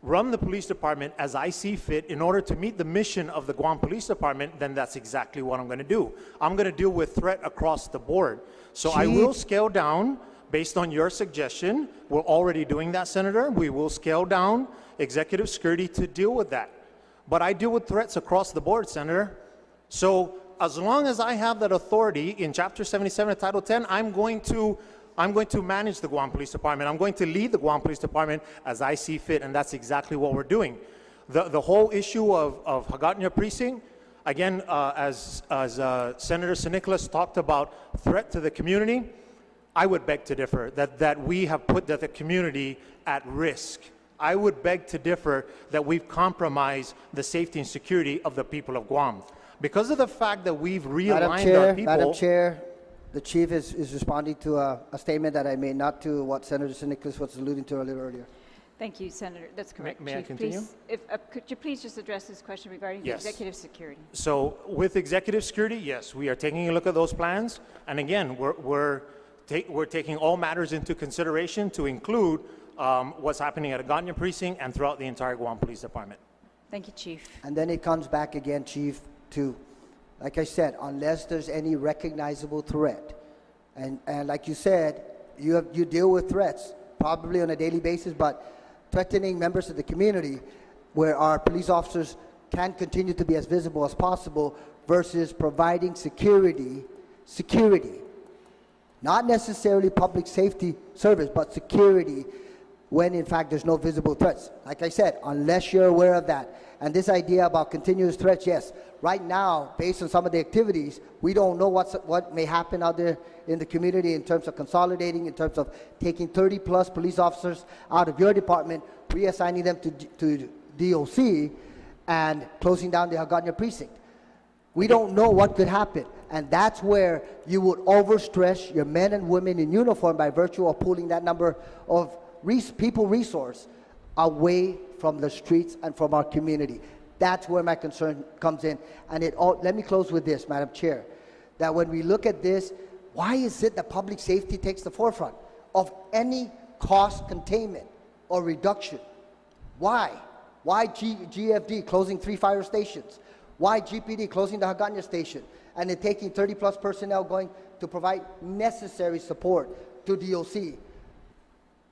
run the police department as I see fit in order to meet the mission of the Guam Police Department, then that's exactly what I'm going to do. I'm going to deal with threat across the board. So I will scale down based on your suggestion. We're already doing that, Senator. We will scale down executive security to deal with that. But I deal with threats across the board, Senator. So as long as I have that authority in Chapter 77 of Title 10, I'm going to manage the Guam Police Department. I'm going to lead the Guam Police Department as I see fit, and that's exactly what we're doing. The whole issue of Hagåtña Precinct, again, as Senator San Nicolas talked about threat to the community, I would beg to differ that we have put the community at risk. I would beg to differ that we've compromised the safety and security of the people of Guam. Because of the fact that we've realigned our people... Madam Chair, the Chief is responding to a statement that I made, not to what Senator San Nicolas was alluding to a little earlier. Thank you, Senator. That's correct. May I Chief, continue? please, could you please just address this question regarding the executive security? So with executive security, yes, we are taking a look at those plans. And again, we're taking all matters into consideration to include what's happening at Hagåtña Precinct and throughout the entire Guam Police Department. Thank you, Chief. And then it comes back again, Chief, to, like I said, unless there's any recognizable threat. And like you said, you deal with threats probably on a daily basis, but threatening members of the community where our police officers can continue to be as visible as possible versus providing security, not necessarily public safety service, but security when in fact there's no visible threats. Like I said, unless you're aware of that. And this idea about continuous threats, yes, right now, based on some of the activities, we don't know what may happen out there in the community in terms of consolidating, in terms of taking 30 plus police officers out of your department, reassigning them to DOC, and closing down the Hagåtña precinct. We don't know what could happen. And that's where you would overstress your men and women in uniform by virtue of pulling that number of people resource away from the streets and from our community. That's where my concern comes in. And let me close with this, Madam Chair, that when we look at this, why is it that public safety takes the forefront of any cost containment or reduction? Why? Why GFD closing 3 fire stations? Why GPD closing the Hagåtña station? And then taking 30 plus personnel going to provide necessary support to DOC?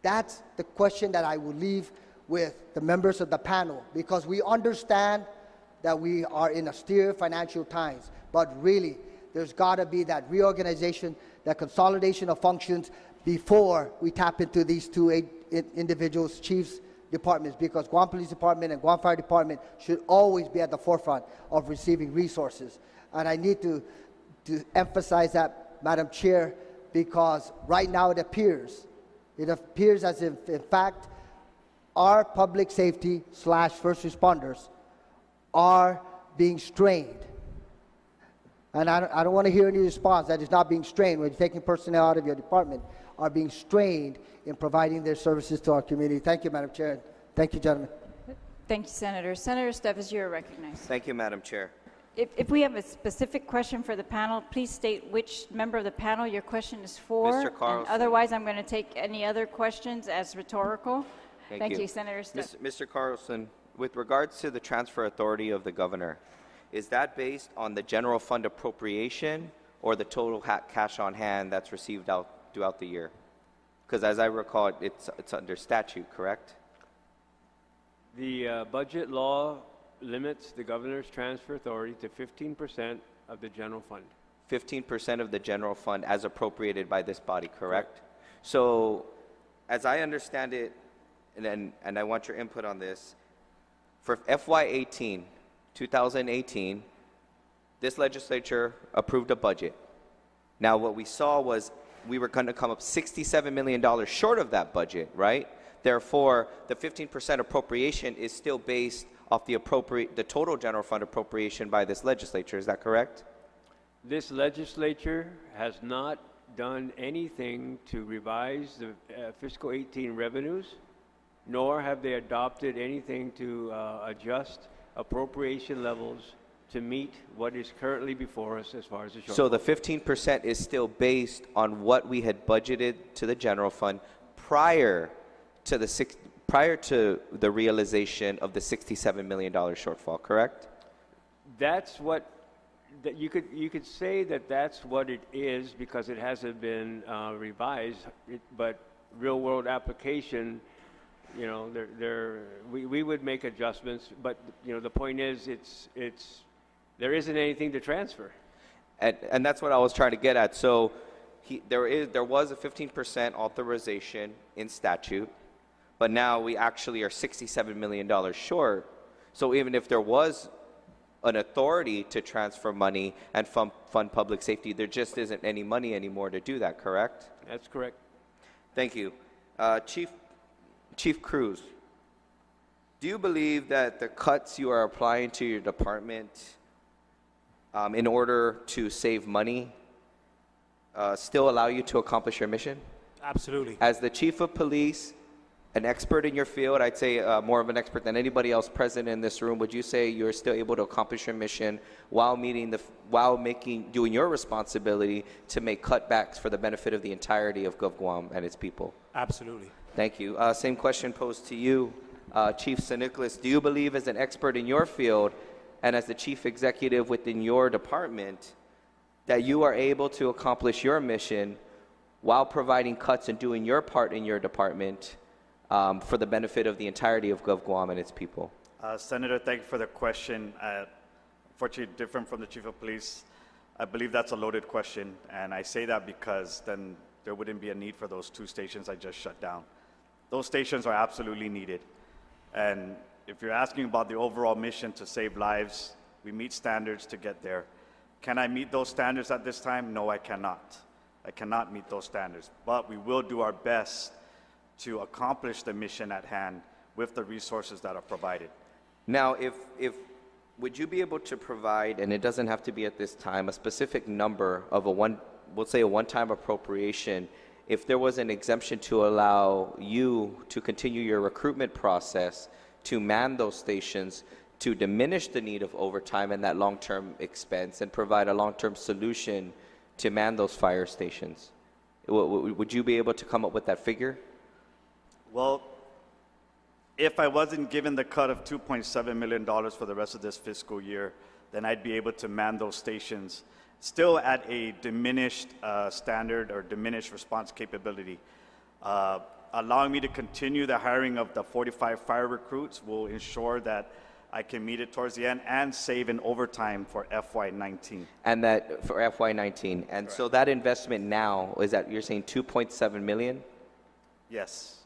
That's the question that I will leave with the members of the panel, because we understand that we are in austere financial times, but really there's got to be that reorganization, that consolidation of functions before we tap into these two individuals, chiefs, departments, because Guam Police Department and Guam Fire Department should always be at the forefront of receiving resources. And I need to emphasize that, Madam Chair, because right now it appears as if, in fact, our public safety / first responders are being strained. And I don't want to hear any response that is not being strained when you're taking personnel out of your department, are being strained in providing their services to our community. Thank you, Madam Chair. Thank you, gentlemen. Thank you, Senator. Senator Steffes, you're recognized. Thank you, Madam Chair. If we have a specific question for the panel, please state which member of the panel your question is for. Mr. Carlson. And otherwise, I'm going to take any other questions as rhetorical. Thank you, Senator Steffes. Mr. Carlson, with regards to the transfer authority of the governor, is that based on the general fund appropriation or the total cash on hand that's received out throughout the year? Because as I recall, it's under statute, correct? The budget law limits the governor's transfer authority to 15% of the general fund. 15% of the general fund as appropriated by this body, correct? So, as I understand it, and I want your input on this, for FY18, 2018, this legislature approved a budget. Now, what we saw was we were going to come up $67 million short of that budget, right? Therefore, the 15% appropriation is still based off the total general fund appropriation by this legislature. Is that correct? This legislature has not done anything to revise the fiscal 18 revenues, nor have they adopted anything to adjust appropriation levels to meet what is currently before us as far as the shortfall. So the 15% is still based on what we had budgeted to the general fund prior to the realization of the $67 million shortfall, correct? That's what you could say that's what it is, because it hasn't been revised. But real world application, you know, we would make adjustments. But you know, the point is, there isn't anything to transfer. And that's what I was trying to get at. So there was a 15% authorization in statute, but now we actually are $67 million short. So even if there was an authority to transfer money and fund public safety, there just isn't any money anymore to do that, correct? That's correct. Thank you. Chief Cruz, do you believe that the cuts you are applying to your department in order to save money still allow you to accomplish your mission? Absolutely. As the chief of police, an expert in your field, I'd say more of an expert than anybody else present in this room, would you say you're still able to accomplish your mission while doing your responsibility to make cutbacks for the benefit of the entirety of Gov Guam and its people? Absolutely. Thank you. Same question posed to you, Chief San Nicolas. Do you believe, as an expert in your field and as the chief executive within your department, that you are able to accomplish your mission while providing cuts and doing your part in your department for the benefit of the entirety of Gov Guam and its people? Senator, thank you for the question. Unfortunately, different from the Chief of Police. I believe that's a loaded question, and I say that because then there wouldn't be a need for those 2 stations I just shut down. Those stations are absolutely needed. And if you're asking about the overall mission to save lives, we meet standards to get there. Can I meet those standards at this time? No, I cannot. I cannot meet those standards, but we will do our best to accomplish the mission at hand with the resources that are provided. Now, if would you be able to provide, and it doesn't have to be at this time, a specific number of we'll say a one-time appropriation, if there was an exemption to allow you to continue your recruitment process to man those stations to diminish the need of overtime and that long-term expense and provide a long-term solution to man those fire stations? Would you be able to come up with that figure? Well, if I wasn't given the cut of $2.7 million for the rest of this fiscal year, then I'd be able to man those stations still at a diminished standard or diminished response capability. Allowing me to continue the hiring of the 45 fire recruits will ensure that I can meet it towards the end and save in overtime for FY19. And that for FY19. And so that investment now, is that you're saying 2.7 million? Yes.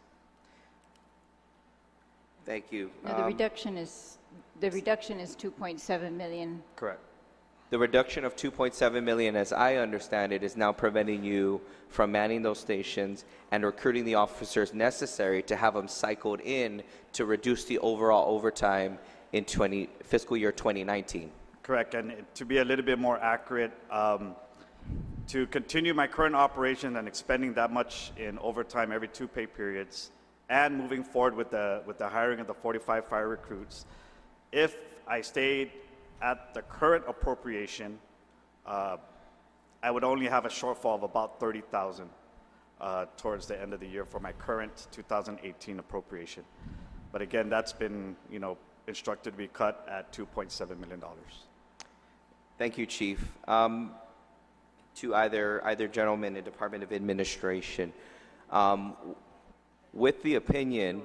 Thank you. No, the reduction is 2.7 million. Correct. The reduction of 2.7 million, as I understand it, is now preventing you from manning those stations and recruiting the officers necessary to have them cycled in to reduce the overall overtime in fiscal year 2019. Correct, and to be a little bit more accurate, to continue my current operation and expending that much in overtime every 2 pay periods, and moving forward with the hiring of the 45 fire recruits, if I stayed at the current appropriation, I would only have a shortfall of about 30,000 towards the end of the year for my current 2018 appropriation. But again, that's been, instructed to be cut at $2.7 million. Thank you, Chief. To either gentleman in Department of Administration, with the opinion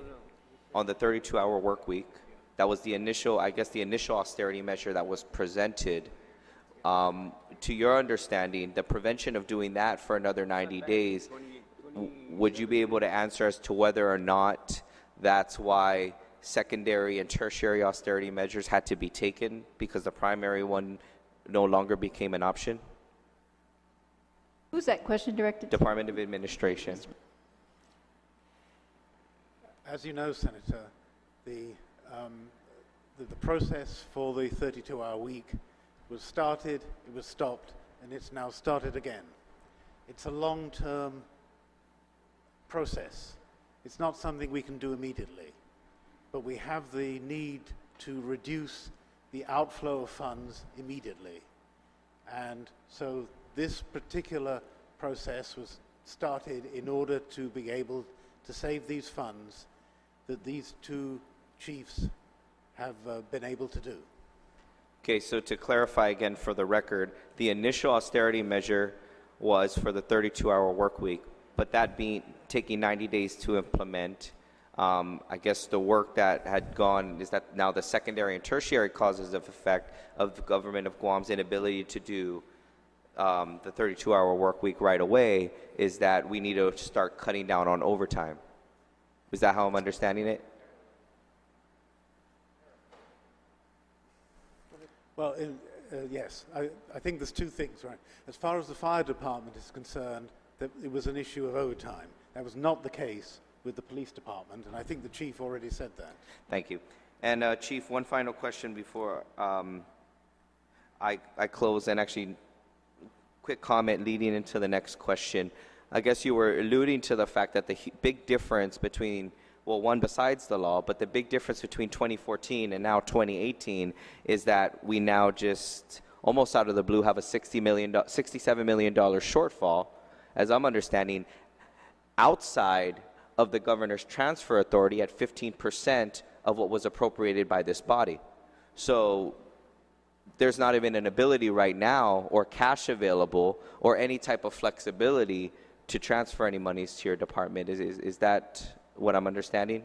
on the 32-hour work week, that was the initial austerity measure that was presented. To your understanding, the prevention of doing that for another 90 days, would you be able to answer as to whether or not that's why secondary and tertiary austerity measures had to be taken because the primary one no longer became an option? Who's that question directed to? Department of Administration. As you know, Senator, the process for the 32-hour week was started, it was stopped, and it's now started again. It's a long-term process. It's not something we can do immediately, but we have the need to reduce the outflow of funds immediately. And so this particular process was started in order to be able to save these funds that these 2 chiefs have been able to do. Okay, so to clarify again for the record, the initial austerity measure was for the 32-hour work week, but that being taking 90 days to implement, I guess the work that had gone is that now the secondary and tertiary causes of effect of the government of Guam's inability to do the 32-hour work week right away is that we need to start cutting down on overtime. Is that how I'm understanding it? Well, yes, I think there's 2 things, right? As far as the fire department is concerned, that it was an issue of overtime. That was not the case with the police department, and I think the chief already said that. Thank you. And Chief, one final question before I close, and actually quick comment leading into the next question. I guess you were alluding to the fact that the big difference between, well, one besides the law, but the big difference between 2014 and now 2018 is that we now just almost out of the blue have a $67 million shortfall, as I'm understanding, outside of the governor's transfer authority at 15% of what was appropriated by this body. So there's not even an ability right now or cash available or any type of flexibility to transfer any monies to your department. Is that what I'm understanding?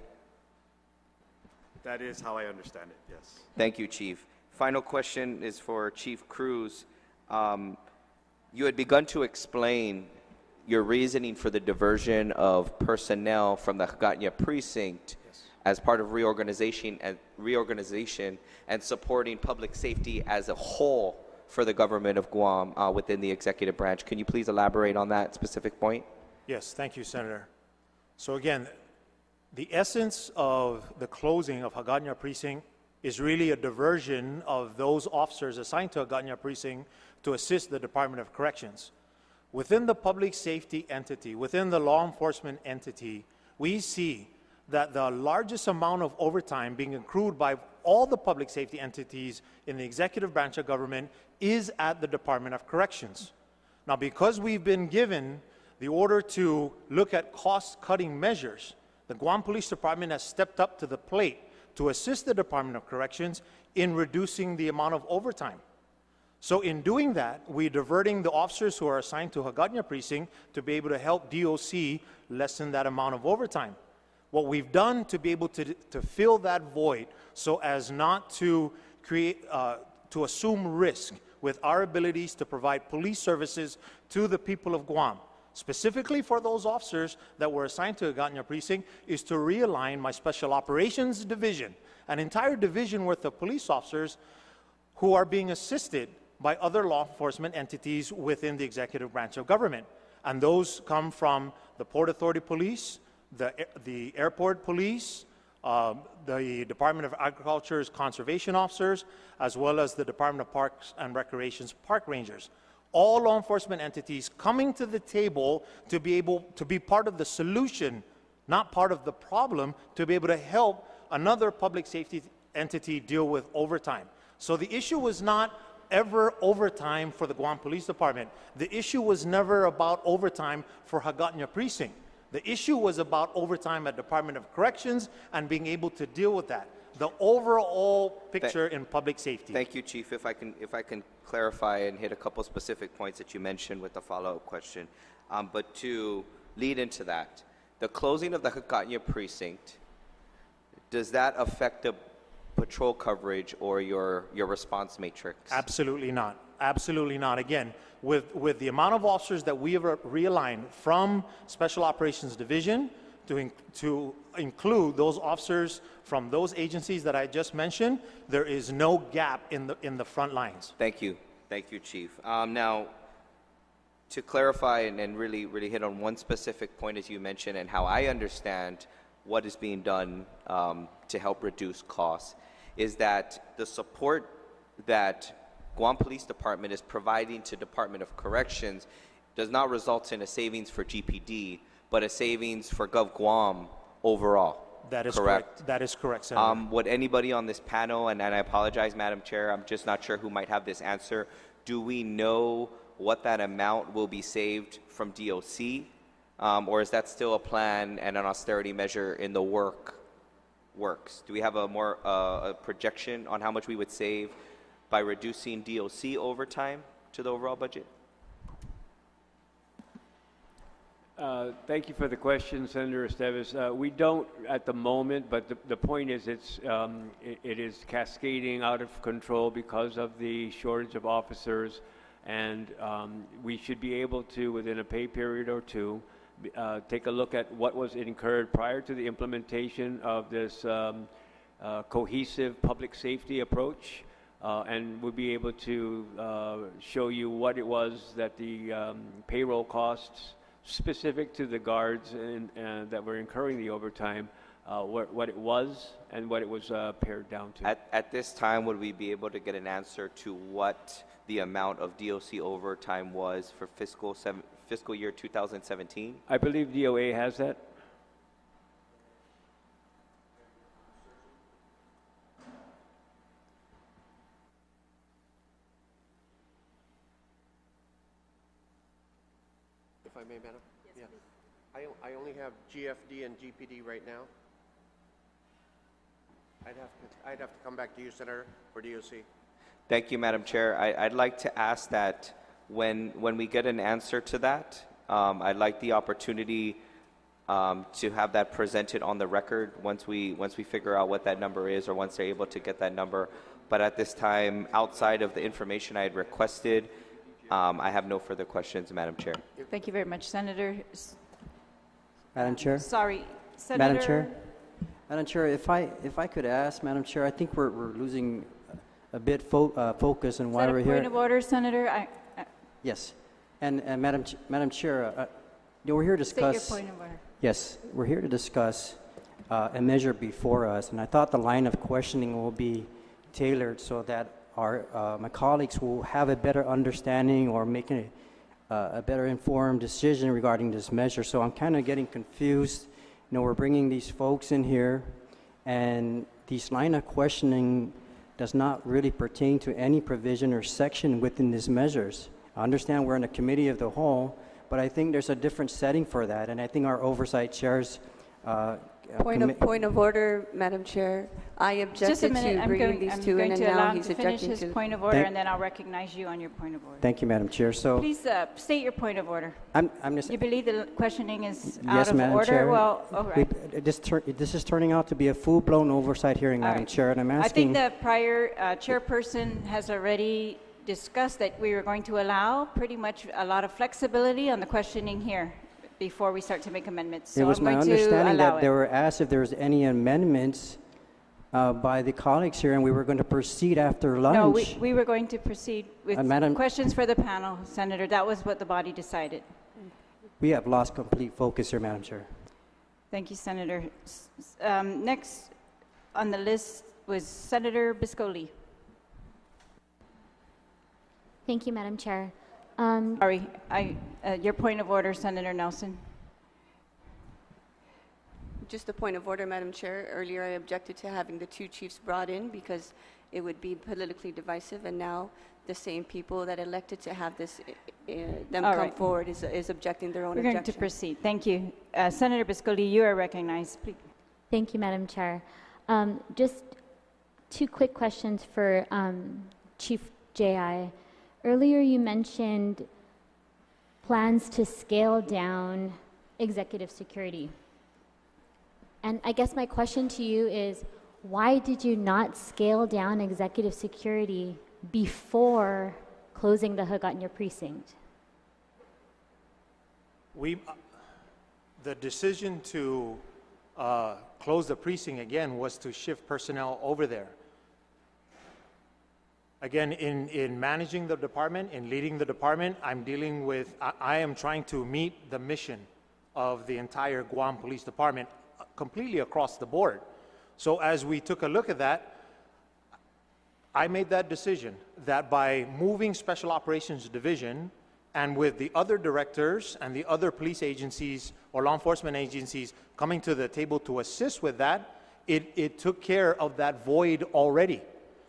That is how I understand it, yes. Thank you, Chief. Final question is for Chief Cruz. You had begun to explain your reasoning for the diversion of personnel from the Hagåtña precinct as part of reorganization and supporting public safety as a whole for the government of Guam within the executive branch. Can you please elaborate on that specific point? Yes, thank you, Senator. So again, the essence of the closing of Hagåtña precinct is really a diversion of those officers assigned to Hagåtña precinct to assist the Department of Corrections. Within the public safety entity, within the law enforcement entity, we see that the largest amount of overtime being accrued by all the public safety entities in the executive branch of government is at the Department of Corrections. Now, because we've been given the order to look at cost-cutting measures, the Guam Police Department has stepped up to the plate to assist the Department of Corrections in reducing the amount of overtime. So in doing that, we're diverting the officers who are assigned to Hagåtña precinct to be able to help DOC lessen that amount of overtime. What we've done to be able to fill that void so as not to create, to assume risk with our abilities to provide police services to the people of Guam, specifically for those officers that were assigned to Hagåtña precinct, is to realign my Special Operations Division, an entire division worth of police officers who are being assisted by other law enforcement entities within the executive branch of government. And those come from the Port Authority Police, the Airport Police, the Department of Agriculture's conservation officers, as well as the Department of Parks and Recreation's park rangers. All law enforcement entities coming to the table to be able to be part of the solution, not part of the problem, to be able to help another public safety entity deal with overtime. So the issue was not ever overtime for the Guam Police Department. The issue was never about overtime for Hagåtña precinct. The issue was about overtime at Department of Corrections and being able to deal with that. The overall picture in public safety. Thank you, Chief. If I can clarify and hit a couple specific points that you mentioned with the follow-up question. But to lead into that, the closing of the Hagåtña precinct, does that affect the patrol coverage or your response matrix? Absolutely not. Absolutely not. Again, with the amount of officers that we have realigned from Special Operations Division to include those officers from those agencies that I just mentioned, there is no gap in the front lines. Thank you. Thank you, Chief. Now, to clarify and really hit on one specific point, as you mentioned, and how I understand what is being done to help reduce costs, is that the support that Guam Police Department is providing to Department of Corrections does not result in a savings for GPD, but a savings for Gov Guam overall. That is correct. That is correct, Senator. Would anybody on this panel, and I apologize, Madam Chair, I'm just not sure who might have this answer, do we know what that amount will be saved from DOC? Or is that still a plan and an austerity measure in the works? Do we have a projection on how much we would save by reducing DOC overtime to the overall budget? Thank you for the question, Senator Esteves. We don't at the moment, but the point is it is cascading out of control because of the shortage of officers, and we should be able to, within a pay period or two, take a look at what was incurred prior to the implementation of this cohesive public safety approach, and we'll be able to show you what it was that the payroll costs specific to the guards and that were incurring the overtime, what it was and what it was pared down to. At this time, would we be able to get an answer to what the amount of DOC overtime was for fiscal year 2017? I believe DOA has that. If I may, Madam? Yes, please. I only have GFD and GPD right now. I'd have to come back to you, Senator, for DOC. Thank you, Madam Chair. I'd like to ask that when we get an answer to that, I'd like the opportunity to have that presented on the record once we figure out what that number is, or once they're able to get that number. But at this time, outside of the information I had requested, I have no further questions, Madam Chair. Thank you very much, Senator. Madam Chair? Sorry, Senator. Madam Chair? Madam Chair, if I could ask, Madam Chair, I think we're losing a bit focus on why Is that we're a here. point of order, Senator? Yes. And Madam Chair, we're here to discuss... State your point of order. Yes, we're here to discuss a measure before us, and I thought the line of questioning will be tailored so that my colleagues will have a better understanding or make a better informed decision regarding this measure. So I'm kind of getting confused. We're bringing these folks in here, and this line of questioning does not really pertain to any provision or section within these measures. I understand we're in a committee of the whole, but I think there's a different setting for that, and I think our oversight chairs... Point of order, Madam Chair. I Just a objected minute. to bringing these two in, I'm and going to allow now him he's to finish objecting his to... point of order, and then I'll recognize you on your point of order. Thank you, Madam Chair. So Please state your point of order. I'm just... You believe the questioning is out Yes, of Madam order? Chair. Well, all right. This is turning out to be a full-blown oversight hearing, Madam right. Chair, and I'm I asking... think the prior chairperson has already discussed that we were going to allow pretty much a lot of flexibility on the questioning here before we start to make amendments. So It was I'm my going to understanding allow that they it. were asked if there was any amendments by the colleagues here, and we were going to proceed after lunch. No, we were going to proceed with Madam- questions for the panel, Senator. That was what the body decided. We have lost complete focus here, Madam Chair. Thank you, Senator. Next on the list was Senator Biscoli. Thank you, Madam Chair. Sorry, your point of order, Senator Nelson. Just a point of order, Madam Chair. Earlier, I objected to having the two chiefs brought in because it would be politically divisive, and now the same people that elected to have this, them All come right. forward is objecting their own We're going objection. to proceed. Thank you. Senator Biscoli, you are recognized. Please. Thank you, Madam Chair. Just two quick questions for Chief J.I. Earlier, you mentioned plans to scale down executive security. And I guess my question to you is, why did you not scale down executive security before closing the Hagåtña precinct? The decision to close the precinct again was to shift personnel over there. Again, in managing the department, in leading the department, I am trying to meet the mission of the entire Guam Police Department completely across the board. So as we took a look at that, I made that decision that by moving Special Operations Division and with the other directors and the other police agencies or law enforcement agencies coming to the table to assist with that, it took care of that void already.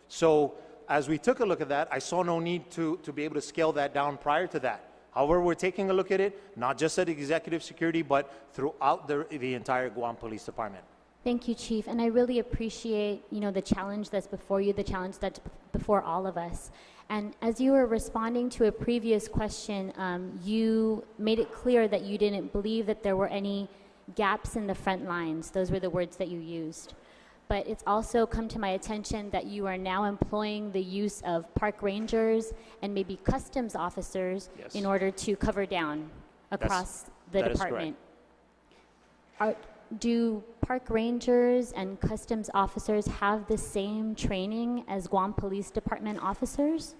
So as we took a look at that, I saw no need to be able to scale that down prior to that. However, we're taking a look at it, not just at executive security, but throughout the entire Guam Police Department. Thank you, Chief, and I really appreciate, the challenge that's before you, the challenge that's before all of us. And as you were responding to a previous question, you made it clear that you didn't believe that there were any gaps in the front lines. Those were the words that you used. But it's also come to my attention that you are now employing the use of park rangers and maybe customs officers Yes. in order to cover down across the that is department. Do park rangers and customs officers have the same training as Guam Police Department officers?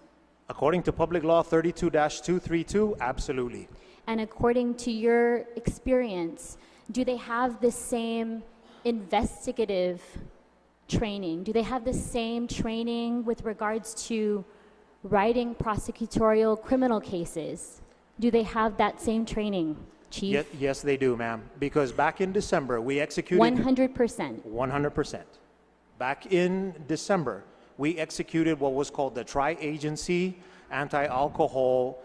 According to Public Law 32-232, absolutely. And according to your experience, do they have the same investigative training? Do they have the same training with regards to writing prosecutorial criminal cases? Do they have that same training, Chief? Yes, they do, ma'am. Because back in December, we executed... 100%. 100%. Back in December, we executed what was called the Tri-Agency Anti-Alcohol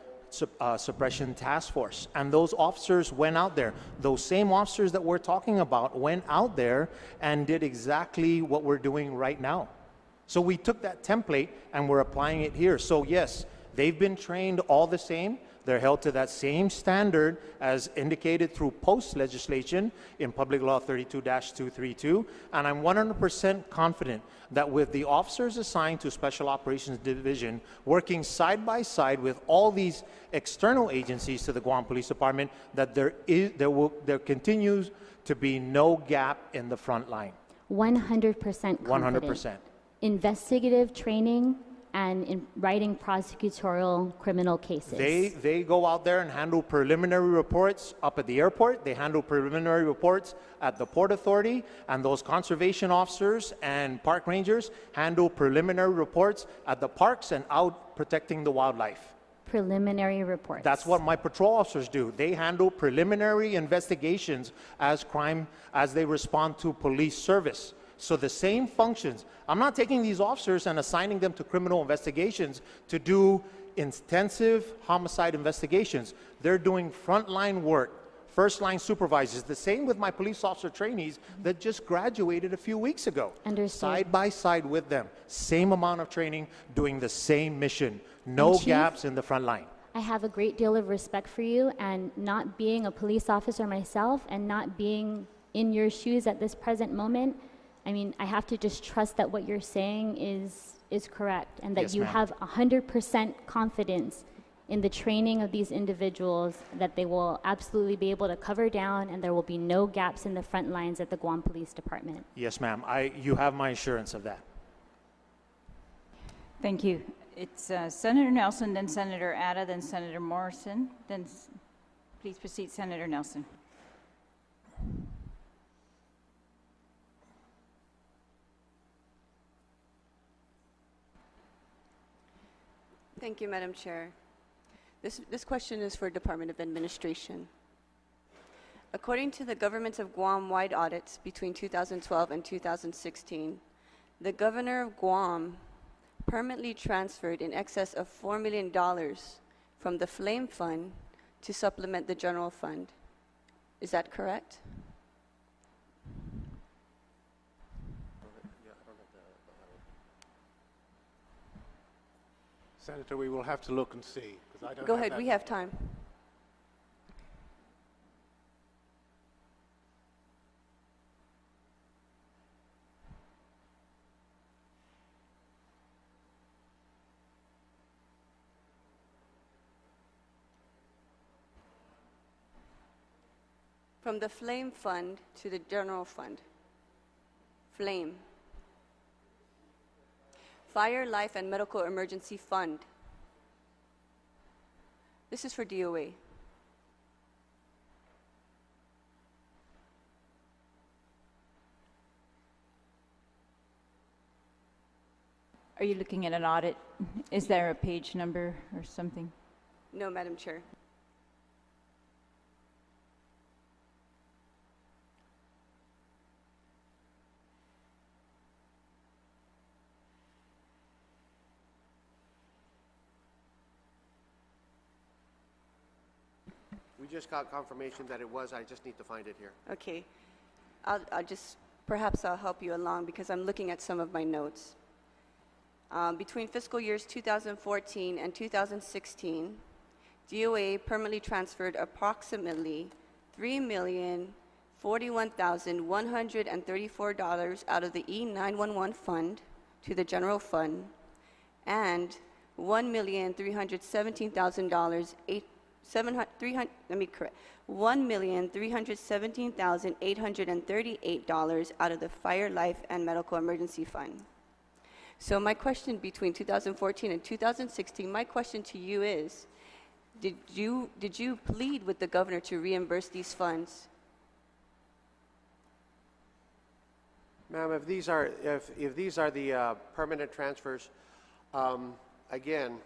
Suppression Task Force. And those officers went out there. Those same officers that we're talking about went out there and did exactly what we're doing right now. So we took that template and we're applying it here. So yes, They've been trained all the same. They're held to that same standard as indicated through post legislation in Public Law 32-232. And I'm 100% confident that with the officers assigned to Special Operations Division working side by side with all these external agencies to the Guam Police Department, that there continues to be no gap in the front line. 100% confident. 100%. Investigative training and in writing prosecutorial criminal cases. They go out there and handle preliminary reports up at the airport. They handle preliminary reports at the Port Authority, and those conservation officers and park rangers handle preliminary reports at the parks and out protecting the wildlife. Preliminary reports. That's what my patrol officers do. They handle preliminary investigations as they respond to police service. So the same functions. I'm not taking these officers and assigning them to criminal investigations to do intensive homicide investigations. They're doing frontline work, first-line supervisors. The same with my police officer trainees that just graduated a few weeks ago. Understood. Side by side with them. Same amount of training, doing the same mission. No And Chief, gaps in the front line. I have a great deal of respect for you, and not being a police officer myself and not being in your shoes at this present moment, I mean, I have to just trust that what you're saying is correct, and that Yes, you ma'am. have 100% confidence in the training of these individuals, that they will absolutely be able to cover down and there will be no gaps in the front lines at the Guam Police Department. Yes, ma'am. You have my assurance of that. Thank you. It's Senator Nelson, then Senator Ada, then Senator Morrison. Please proceed, Senator Nelson. Thank you, Madam Chair. This question is for Department of Administration. According to the governments of Guam-wide audits between 2012 and 2016, the governor of Guam permanently transferred in excess of $4 million from the Flame Fund to supplement the general fund. Is that correct? Senator, we will have to look and see, because I don't Go have ahead, that. we have time. From the Flame Fund to the general fund. Flame. Fire, Life, and Medical Emergency Fund. This is for DOA. Are you looking at an audit? Is there a page number or something? No, Madam Chair. We just got confirmation that it was. I just need to find it here. Okay. Perhaps I'll help you along because I'm looking at some of my notes. Between fiscal years 2014 and 2016, DOA permanently transferred approximately $3,041,134 out of the E911 fund to the general fund, and $1,317,838 out of the Fire, Life, and Medical Emergency Fund. So my question between 2014 and 2016, my question to you is, did you plead with the governor to reimburse these funds? Ma'am, if these are the permanent transfers, again,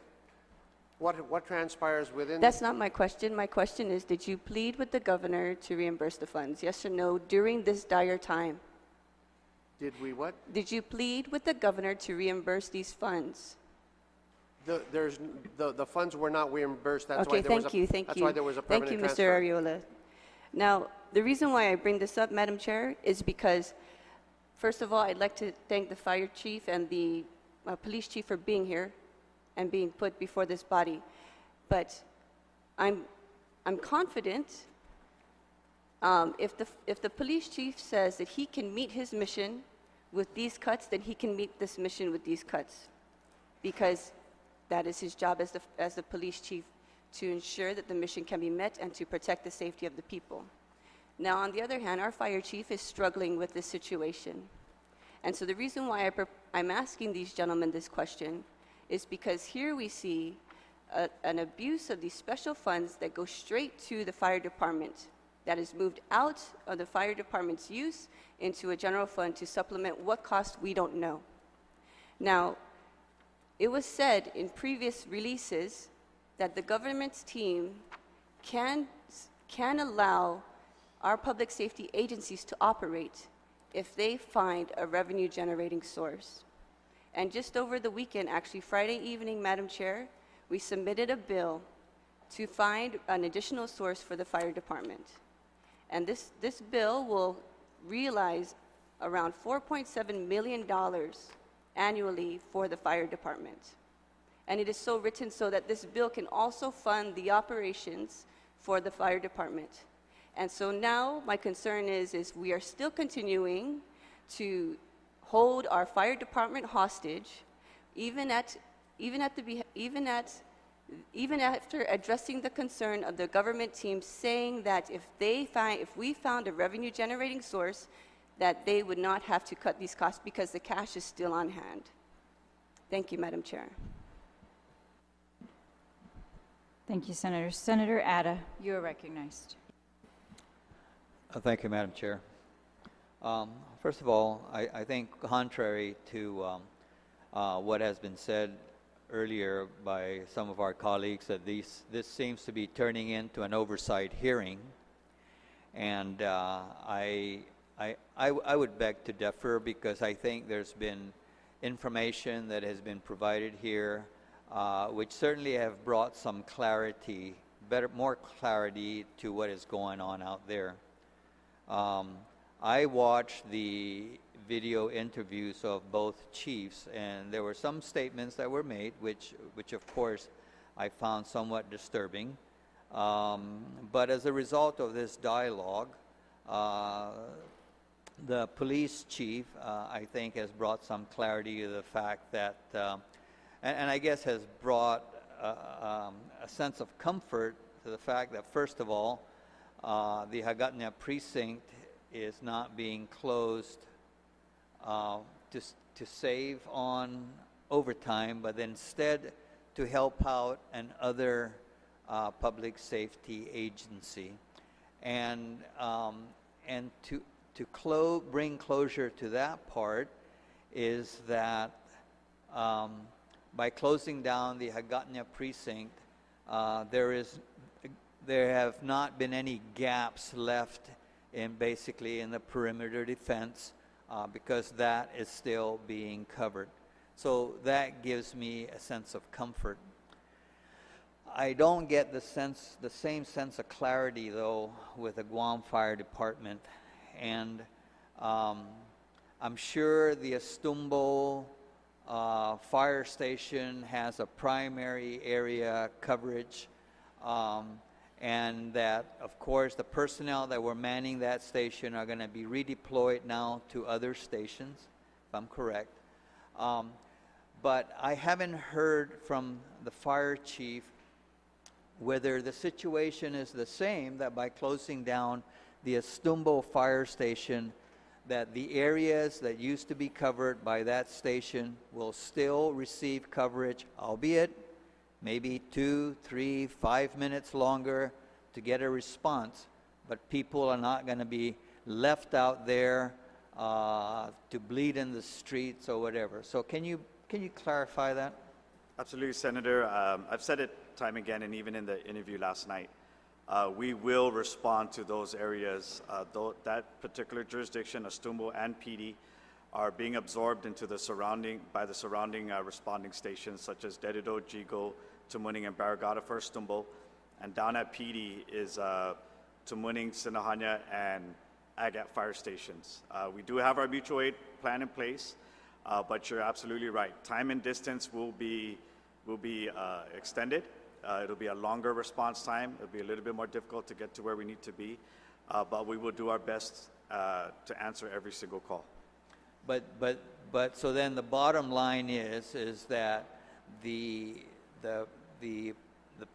what transpires within? That's not my question. My question is, did you plead with the governor to reimburse the funds? Yes or no, during this dire time? Did we what? Did you plead with the governor to reimburse these funds? The funds were not reimbursed. That's Okay, why there was thank you. That's why there was a permanent Thank you, Mr. transfer. Ariola. Now, the reason why I bring this up, Madam Chair, is because, first of all, I'd like to thank the fire chief and the police chief for being here. and being put before this body. But I'm confident if the police chief says that he can meet his mission with these cuts, then he can meet this mission with these cuts, because that is his job as the police chief, to ensure that the mission can be met and to protect the safety of the people. Now, on the other hand, our fire chief is struggling with this situation. And so the reason why I'm asking these gentlemen this question is because here we see an abuse of these special funds that go straight to the fire department, that is moved out of the fire department's use into a general fund to supplement what cost we don't know. Now, it was said in previous releases that the government's team can allow our public safety agencies to operate if they find a revenue generating source. And just over the weekend, actually Friday evening, Madam Chair, we submitted a bill to find an additional source for the fire department. And this bill will realize around $4.7 million annually for the fire department. And it is so written so that this bill can also fund the operations for the fire department. And so now my concern is we are still continuing to hold our fire department hostage, even after addressing the concern of the government team, saying that if we found a revenue generating source, that they would not have to cut these costs because the cash is still on hand. Thank you, Madam Chair. Thank you, Senator. Senator Atta, you are recognized. Thank you, Madam Chair. First of all, I think contrary to what has been said earlier by some of our colleagues, that this seems to be turning into an oversight hearing, and I would beg to differ, because I think there's been information that has been provided here which certainly have brought some clarity, more clarity to what is going on out there. I watched the video interviews of both chiefs, and there were some statements that were made, which of course I found somewhat disturbing. But as a result of this dialogue, the police chief, I think, has brought some clarity to the fact that, and I guess has brought a sense of comfort to the fact that, first of all, the Hagatna precinct is not being closed to save on overtime, but instead to help out another public safety agency, and to bring closure to that part is that by closing down the Hagatna precinct, there have not been any gaps left in the perimeter defense, because that is still being covered. So that gives me a sense of comfort. I don't get the same sense of clarity, though, with the Guam Fire Department. And I'm sure the Estumbo fire station has a primary area coverage, and that, of course, the personnel that were manning that station are going to be redeployed now to other stations, if I'm correct. But I haven't heard from the fire chief whether the situation is the same, that by closing down the Estumbo fire station, that the areas that used to be covered by that station will still receive coverage, albeit maybe 2, 3, 5 minutes longer to get a response, but people are not going to be left out there to bleed in the streets or whatever. So can you clarify that? Absolutely, Senator. I've said it time again, and even in the interview last night. We will respond to those areas. That particular jurisdiction, Estumbo and PD, are being absorbed into the surrounding responding stations, such as Dedido, Jigo, Tumuning, and Barragata for Estumbo. And down at PD is Tumuning, Sinahanya, and Agat fire stations. We do have our mutual aid plan in place, but you're absolutely right. Time and distance will be will be extended. It'll be a longer response time. It'll be a little bit more difficult to get to where we need to be, but we will do our best to answer every single call. But so then the bottom line is that the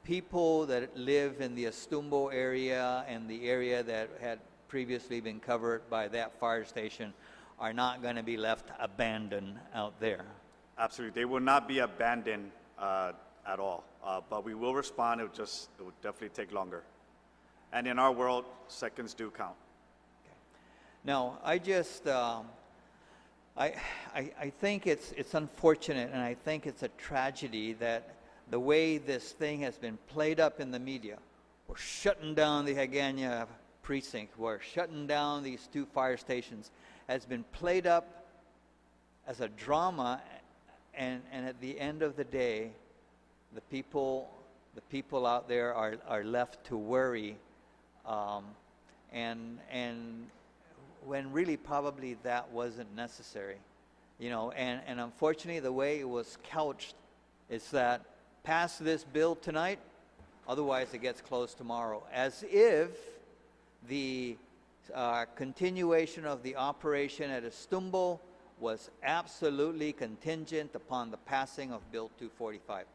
people that live in the Estumbo area and the area that had previously been covered by that fire station are not going to be left abandoned out there. Absolutely. They will not be abandoned at all, but we will respond. It will definitely take longer. And in our world, seconds do count. Now, I just, I think it's unfortunate, and I think it's a tragedy that the way this thing has been played up in the media, we're shutting down the Hagana precinct, we're shutting down these 2 fire stations, has been played up as a drama, and at the end of the day, the people out there are left to worry, and when really probably that wasn't necessary, you know. And unfortunately, the way it was couched is that pass this bill tonight, otherwise it gets closed tomorrow, as if the continuation of the operation at Estumbo was absolutely contingent upon the passing of Bill 245.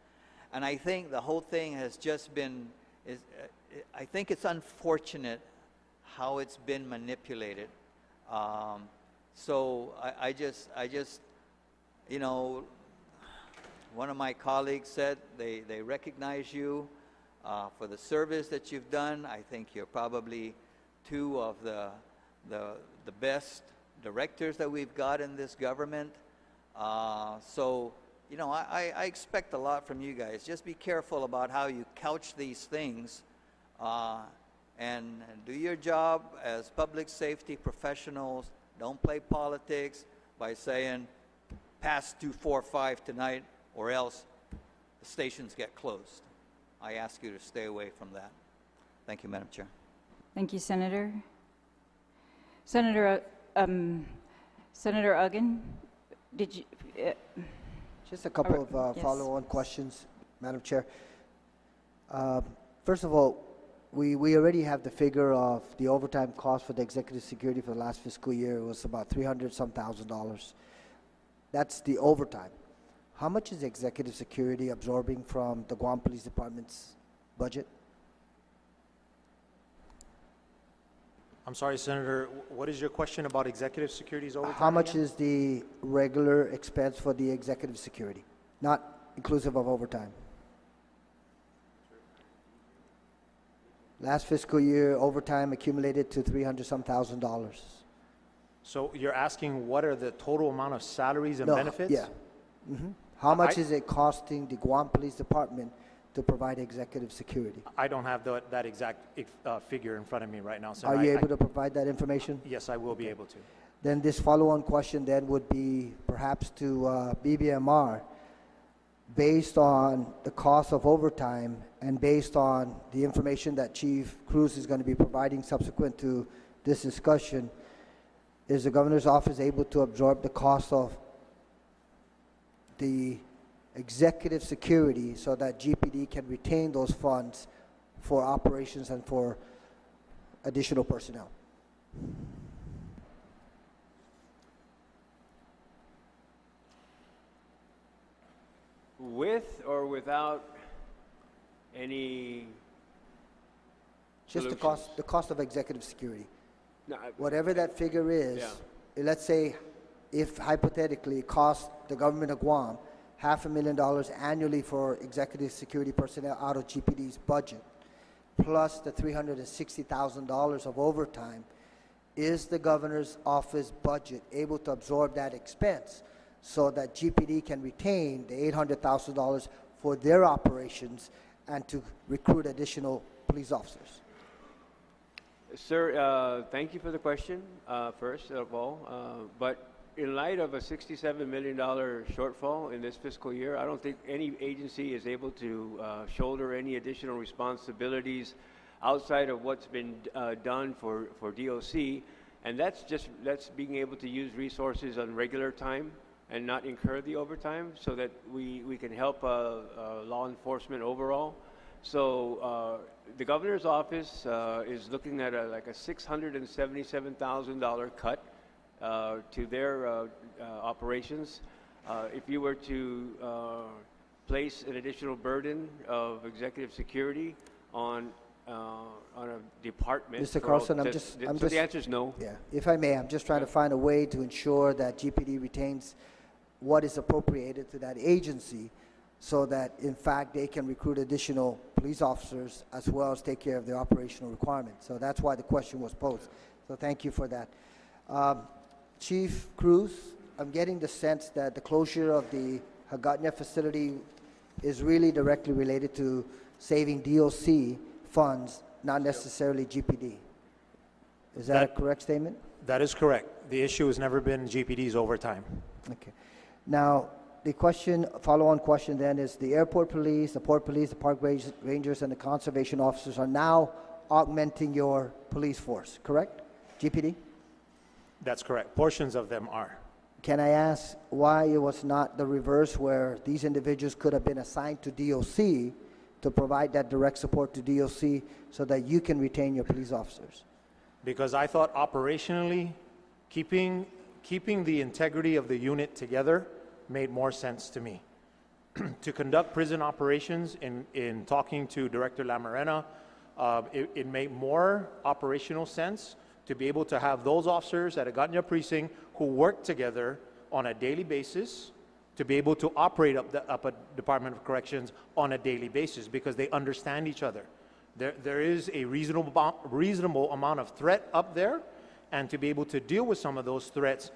And I think the whole thing has just been, I think it's unfortunate how it's been manipulated. So I just, you know, one of my colleagues said they recognize you for the service that you've done. I think you're probably 2 of the best directors that we've got in this government. So, you know, I expect a lot from you guys. Just be careful about how you couch these things, and do your job as public safety professionals. Don't play politics by saying, pass 245 tonight, or else the stations get closed. I ask you to stay away from that. Thank you, Madam Chair. Thank you, Senator. Senator Uggan, did you? Just a couple of yes. follow-on questions, Madam Chair. First of all, we already have the figure of the overtime cost for the executive security for the last fiscal year. It was about $300,000. That's the overtime. How much is executive security absorbing from the Guam Police Department's budget? I'm sorry, Senator, what is your question about executive security's overtime? How much again? is the regular expense for the executive security, not inclusive of overtime? Last fiscal year, overtime accumulated to $300,000. So you're asking what are the total amount of salaries and benefits? Yeah. How much is it costing the Guam Police Department to provide executive security? I don't have that exact figure in front of me right now, Senator. Are you able to provide that information? Yes, I will be able to. Then this follow-on question then would be perhaps to BBMR, based on the cost of overtime and based on the information that Chief Cruz is going to be providing subsequent to this discussion, is the governor's office able to absorb the cost of the executive security so that GPD can retain those funds for operations and for additional personnel? With or without any Just solutions? the cost of executive security. No, Whatever that figure is, let's say if hypothetically it costs the government of Guam $500,000 annually for executive security personnel out of GPD's budget, plus the $360,000 of overtime, is the governor's office budget able to absorb that expense so that GPD can retain the $800,000 for their operations and to recruit additional police officers? Sir, thank you for the question, first of all. But in light of a $67 million shortfall in this fiscal year, I don't think any agency is able to shoulder any additional responsibilities outside of what's been done for DOC. And that's being able to use resources on regular time and not incur the overtime so that we can help law enforcement overall. So the governor's office is looking at like a $677,000 cut to their operations. If you were to place an additional burden of executive security on a department. Mr. Carlson, so the answer is no. Yeah, if I may, I'm just trying to find a way to ensure that GPD retains what is appropriated to that agency so that, in fact, they can recruit additional police officers as well as take care of their operational requirements. So that's why the question was posed. So thank you for that. Chief Cruz, I'm getting the sense that the closure of the Hagåtña facility is really directly related to saving DOC funds, not necessarily GPD. Is that a correct statement? That is correct. The issue has never been GPD's overtime. Okay. Now, the question, follow-on question then is the airport police, the port police, the park rangers, and the conservation officers are now augmenting your police force, correct? GPD? That's correct. Portions of them are. Can I ask why it was not the reverse where these individuals could have been assigned to DOC to provide that direct support to DOC so that you can retain your police officers? Because I thought operationally, keeping the integrity of the unit together made more sense to me. To conduct prison operations, in talking to Director Lamarena, it made more operational sense to be able to have those officers at Hagåtña Precinct who work together on a daily basis to be able to operate up a Department of Corrections on a daily basis because they understand each other. There is a reasonable amount of threat up there, and to be able to deal with some of those threats,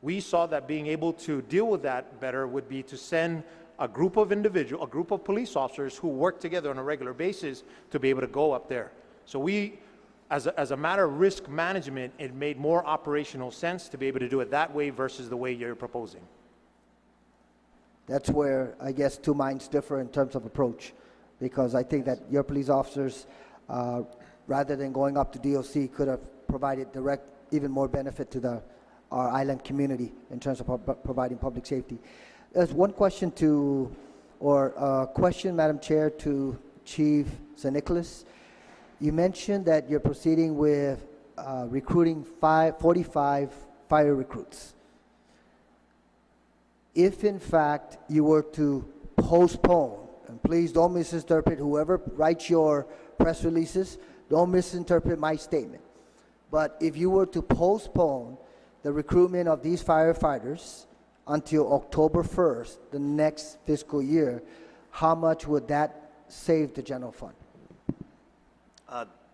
we saw that being able to deal with that better would be to send a group of police officers who work together on a regular basis to be able to go up there. So we, as a matter of risk management, it made more operational sense to be able to do it that way versus the way you're proposing. That's where, I guess, two minds differ in terms of approach, because I think that your police officers, rather than going up to DOC, could have provided direct, even more benefit to our island community in terms of providing public safety. There's one question Madam Chair, to Chief St. Nicholas. You mentioned that you're proceeding with recruiting 45 fire recruits. If in fact you were to postpone, and please don't misinterpret, whoever writes your press releases, don't misinterpret my statement. But if you were to postpone the recruitment of these firefighters until October 1st, the next fiscal year, how much would that save the general fund?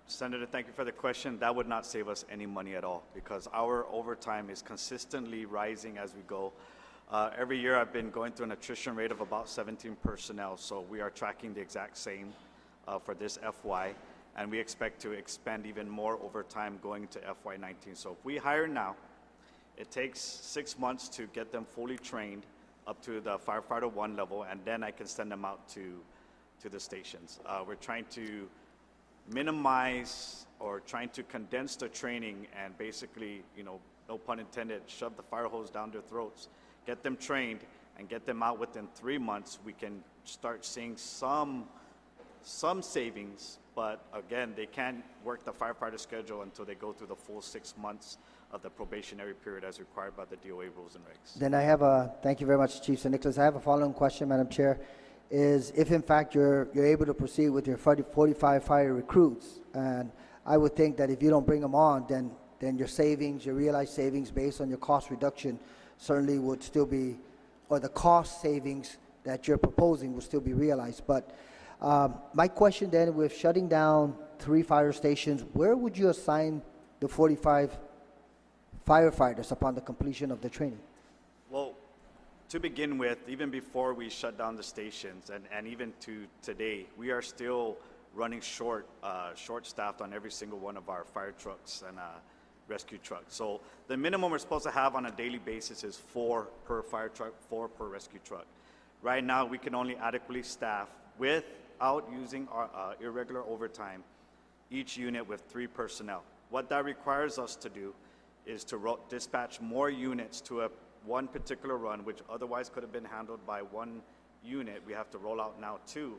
Senator, thank you for the question. That would not save us any money at all because our overtime is consistently rising as we go. Every year I've been going through an attrition rate of about 17 personnel, so we are tracking the exact same for this FY, and we expect to expend even more overtime going into FY19. So if we hire now, it takes 6 months to get them fully trained up to the firefighter 1 level, and then I can send them out to the stations. We're trying to minimize or trying to condense the training and basically, no pun intended, shove the fire hose down their throats, get them trained and get them out within 3 months. We can start seeing some savings, but again, they can't work the firefighter schedule until they go through the full 6 months of the probationary period as required by the DOA rules and regs. Then I have thank you very much, Chief St. Nicholas. I have a following question, Madam Chair, is if in fact you're able to proceed with your 45 fire recruits, and I would think that if you don't bring them on, then your savings, your realized savings based on your cost reduction certainly would still be, or the cost savings that you're proposing would still be realized. But my question then, with shutting down 3 fire stations, where would you assign the 45 firefighters upon the completion of the training? Well, to begin with, even before we shut down the stations, and even to today, we are still running short-staffed on every single one of our fire trucks and rescue trucks. So the minimum we're supposed to have on a daily basis is 4 per fire truck, 4 per rescue truck. Right now, we can only adequately staff without using our irregular overtime each unit with 3 personnel. What that requires us to do is to dispatch more units to a one particular run, which otherwise could have been handled by one unit, we have to roll out now two,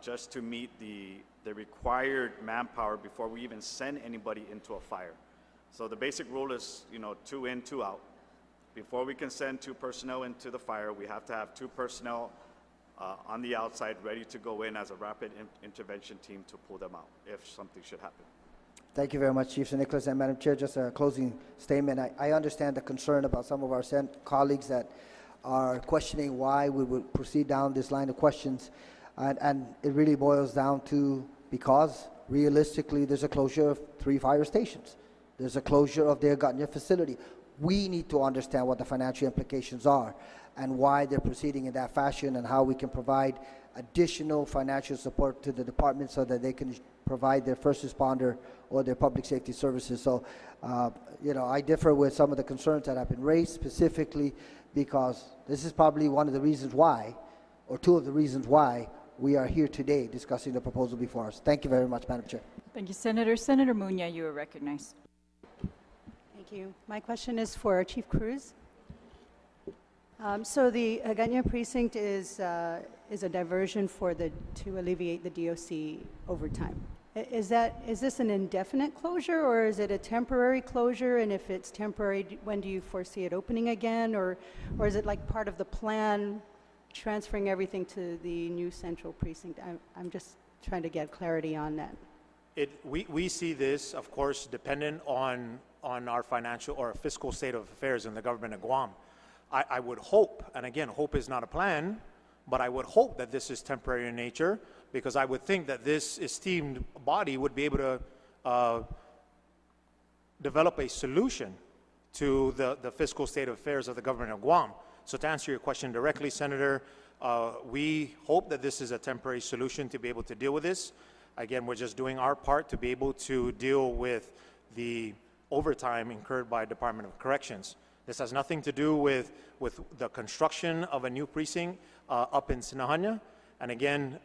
just to meet the required manpower before we even send anybody into a fire. So the basic rule is, 2 in, 2 out. Before we can send 2 personnel into the fire, we have to have 2 personnel on the outside ready to go in as a rapid intervention team to pull them out if something should happen. Thank you very much, Chief San Nicolas. And Madam Chair, just a closing statement. I understand the concern about some of our colleagues that are questioning why we would proceed down this line of questions. And it really boils down to because realistically there's a closure of 3 fire stations. There's a closure of the Agana facility. We need to understand what the financial implications are and why they're proceeding in that fashion and how we can provide additional financial support to the department so that they can provide their first responder or their public safety services. So, I differ with some of the concerns that have been raised specifically because this is probably one of the reasons why, or 2 of the reasons why, we are here today discussing the proposal before us. Thank you very much, Madam Chair. Thank you, Senator. Senator Muña, you are recognized. Thank you. My question is for Chief Cruz. So the Agana precinct is a diversion to alleviate the DOC overtime. Is this an indefinite closure or is it a temporary closure? And if it's temporary, when do you foresee it opening again? Or is it like part of the plan, transferring everything to the new central precinct? I'm just trying to get clarity on that. We see this, of course, dependent on our financial or fiscal state of affairs in the government of Guam. I would hope, and again, hope is not a plan, but I would hope that this is temporary in nature, because I would think that this esteemed body would be able to develop a solution to the fiscal state of affairs of the government of Guam. So to answer your question directly, Senator, we hope that this is a temporary solution to be able to deal with this. Again, we're just doing our part to be able to deal with the overtime incurred by Department of Corrections. This has nothing to do with the construction of a new precinct up in Sinajana. And again,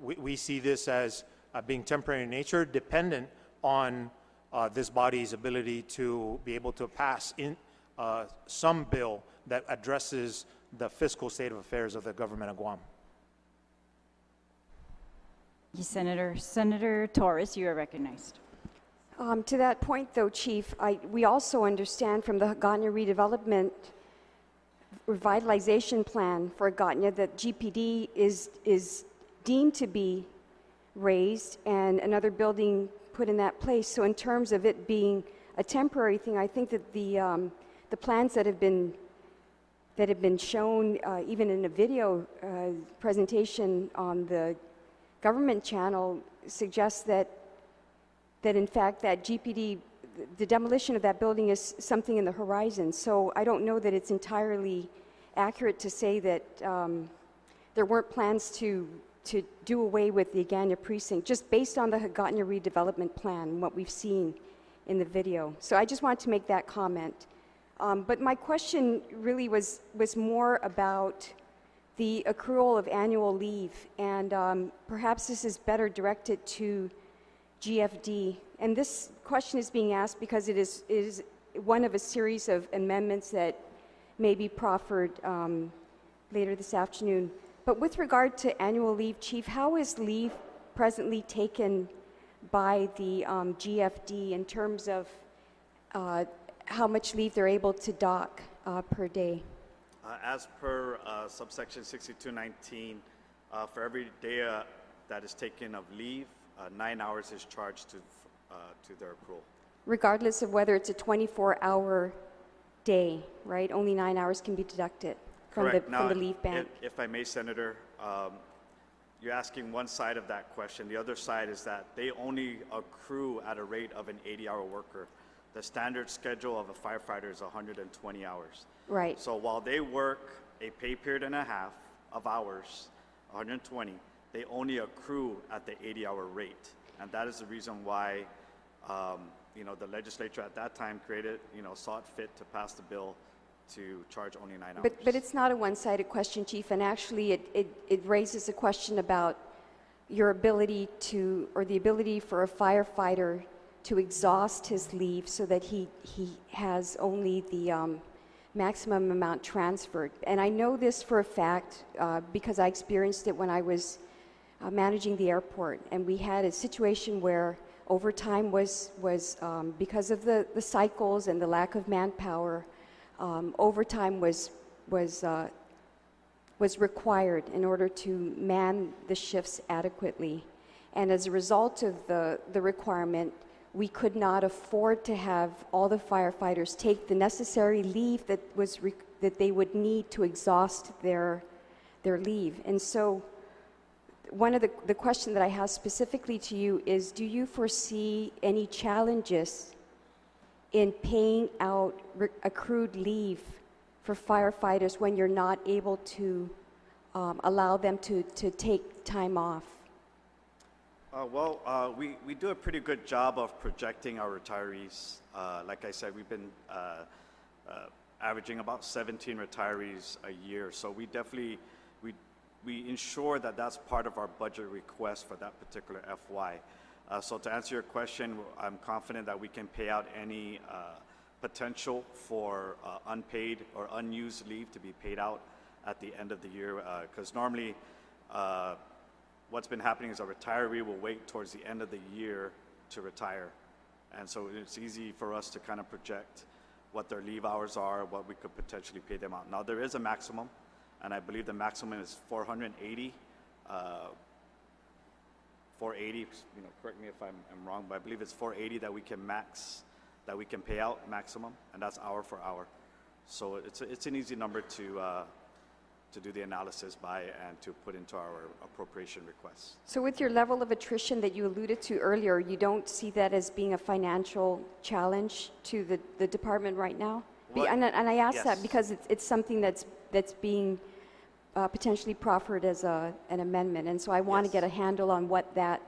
we see this as being temporary in nature, dependent on this body's ability to be able to pass in some bill that addresses the fiscal state of affairs of the government of Guam. Thank you, Senator. Senator Torres, you are recognized. To that point, though, Chief, we also understand from the Agana redevelopment revitalization plan for Agana that GPD is deemed to be raised and another building put in that place. So in terms of it being a temporary thing, I think that the plans that have been shown, even in a video presentation on the government channel, suggests that in fact that GPD, the demolition of that building is something in the horizon. So I don't know that it's entirely accurate to say that there weren't plans to do away with the Agana precinct, just based on the Agana redevelopment plan, what we've seen in the video. So I just wanted to make that comment. But my question really was more about the accrual of annual leave, and perhaps this is better directed to GFD. And this question is being asked because it is one of a series of amendments that may be proffered later this afternoon. But with regard to annual leave, Chief, how is leave presently taken by the GFD in terms of how much leave they're able to dock per day? As per subsection 6219, for every day that is taken of leave, 9 hours is charged to their accrual. Regardless of whether it's a 24-hour day, right? Only 9 hours can be deducted from the leave bank. If I may, Senator, you're asking one side of that question. The other side is that they only accrue at a rate of an 80-hour worker. The standard schedule of a firefighter is 120 hours. Right. So while they work a pay period and a half of hours, 120, they only accrue at the 80-hour rate. And that is the reason why, the legislature at that time sought fit to pass the bill to charge only 9 hours. But it's not a one-sided question, Chief, and actually it raises a question about your ability to, or the ability for a firefighter to exhaust his leave so that he has only the maximum amount transferred. And I know this for a fact because I experienced it when I was managing the airport. And we had a situation where overtime was because of the cycles and the lack of manpower, overtime was required in order to man the shifts adequately. And as a result of the requirement, we could not afford to have all the firefighters take the necessary leave that they would need to exhaust their leave. And so one of the question that I have specifically to you is, do you foresee any challenges in paying out accrued leave for firefighters when you're not able to allow them to take time off? We do a pretty good job of projecting our retirees. Like I said, we've been averaging about 17 retirees a year. So we definitely, we ensure that that's part of our budget request for that particular FY. So to answer your question, I'm confident that we can pay out any potential for unpaid or unused leave to be paid out at the end of the year. Because normally, what's been happening is a retiree will wait towards the end of the year to retire. And so it's easy for us to kind of project what their leave hours are, what we could potentially pay them out. Now, there is a maximum, and I believe the maximum is 480. 480, correct me if I'm wrong, but I believe it's 480 that we can pay out maximum, and that's hour for hour. So it's an easy number to do the analysis by and to put into our appropriation requests. So with your level of attrition that you alluded to earlier, you don't see that as being a financial challenge to the department right now? Well, and I ask yes. that because it's something that's being potentially proffered as an amendment, and so I want to get a handle on what that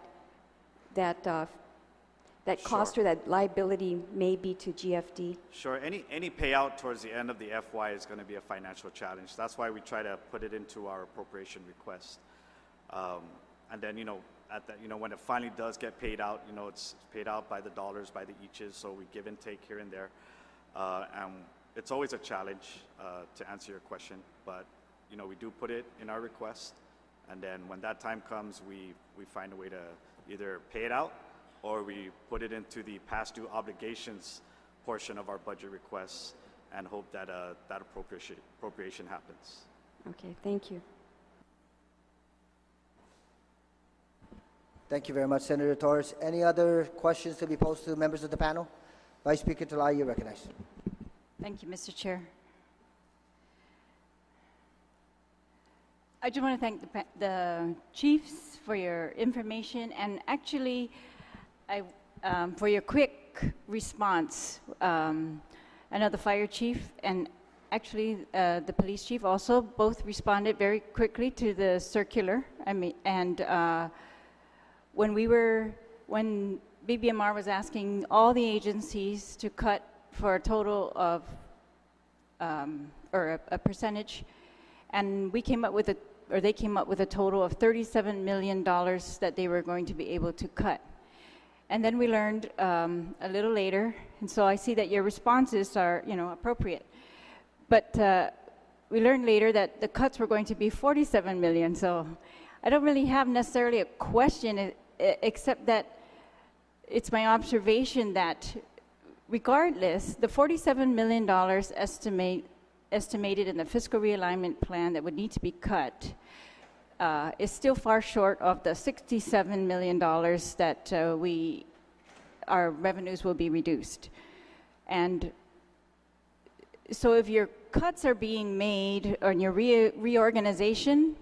cost or that liability may be to GFD. Sure. Any payout towards the end of the FY is going to be a financial challenge. That's why we try to put it into our appropriation request. And then, when it finally does get paid out, it's paid out by the dollars, by the eaches, so we give and take here and there. And it's always a challenge to answer your question, but we do put it in our request, and then when that time comes, we find a way to either pay it out or we put it into the past due obligations portion of our budget requests and hope that that appropriation happens. Okay, thank you. Thank you very much, Senator Torres. Any other questions to be posed to members of the panel? Vice Speaker Talai, you're recognized. Thank you, Mr. Chair. I just want to thank the chiefs for your information and actually for your quick response. I know the fire chief and actually the police chief also both responded very quickly to the circular. When BBMR was asking all the agencies to cut for a total of or a percentage, and they came up with a total of $37 million that they were going to be able to cut. And then we learned a little later, and so I see that your responses are, appropriate. But we learned later that the cuts were going to be $47 million. So I don't really have necessarily a question, except that it's my observation that regardless, the $47 million estimated in the fiscal realignment plan that would need to be cut is still far short of the $67 million that our revenues will be reduced. And so if your cuts are being made, or your reorganization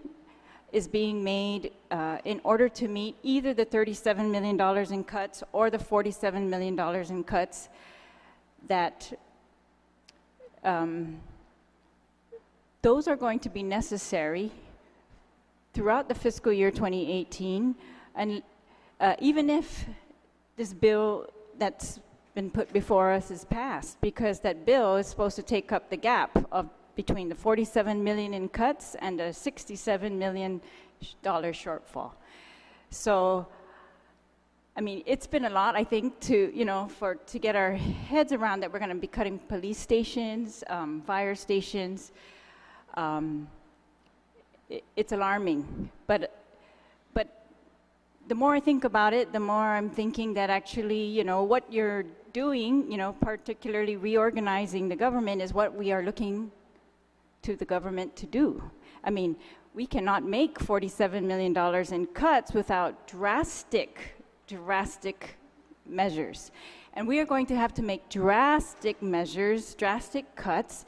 is being made in order to meet either the $37 million in cuts or the $47 million in cuts, that those are going to be necessary throughout the fiscal year 2018, and even if this bill that's been put before us is passed, because that bill is supposed to take up the gap of between the $47 million in cuts and a $67 million shortfall. So I mean, it's been a lot, I think, to get our heads around that we're going to be cutting police stations, fire stations. It's alarming, but the more I think about it, the more I'm thinking that actually, what you're doing, particularly reorganizing the government, is what we are looking to the government to do. I mean, we cannot make $47 million in cuts without drastic measures. And we are going to have to make drastic measures, drastic cuts.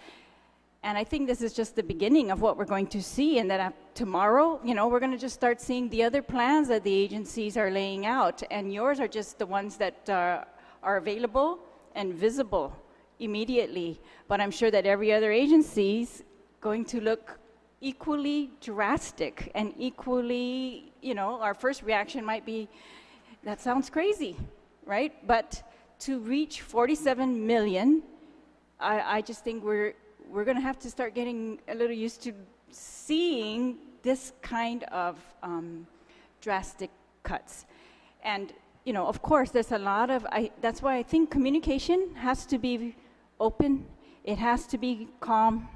And I think this is just the beginning of what we're going to see, and that tomorrow, we're going to just start seeing the other plans that the agencies are laying out, and yours are just the ones that are available and visible immediately. But I'm sure that every other agency's going to look equally drastic and equally, our first reaction might be, that sounds crazy, right? But to reach 47 million, I just think we're going to have to start getting a little used to seeing this kind of drastic cuts. And, of course, there's a lot of, that's why I think communication has to be open. It has to be calm.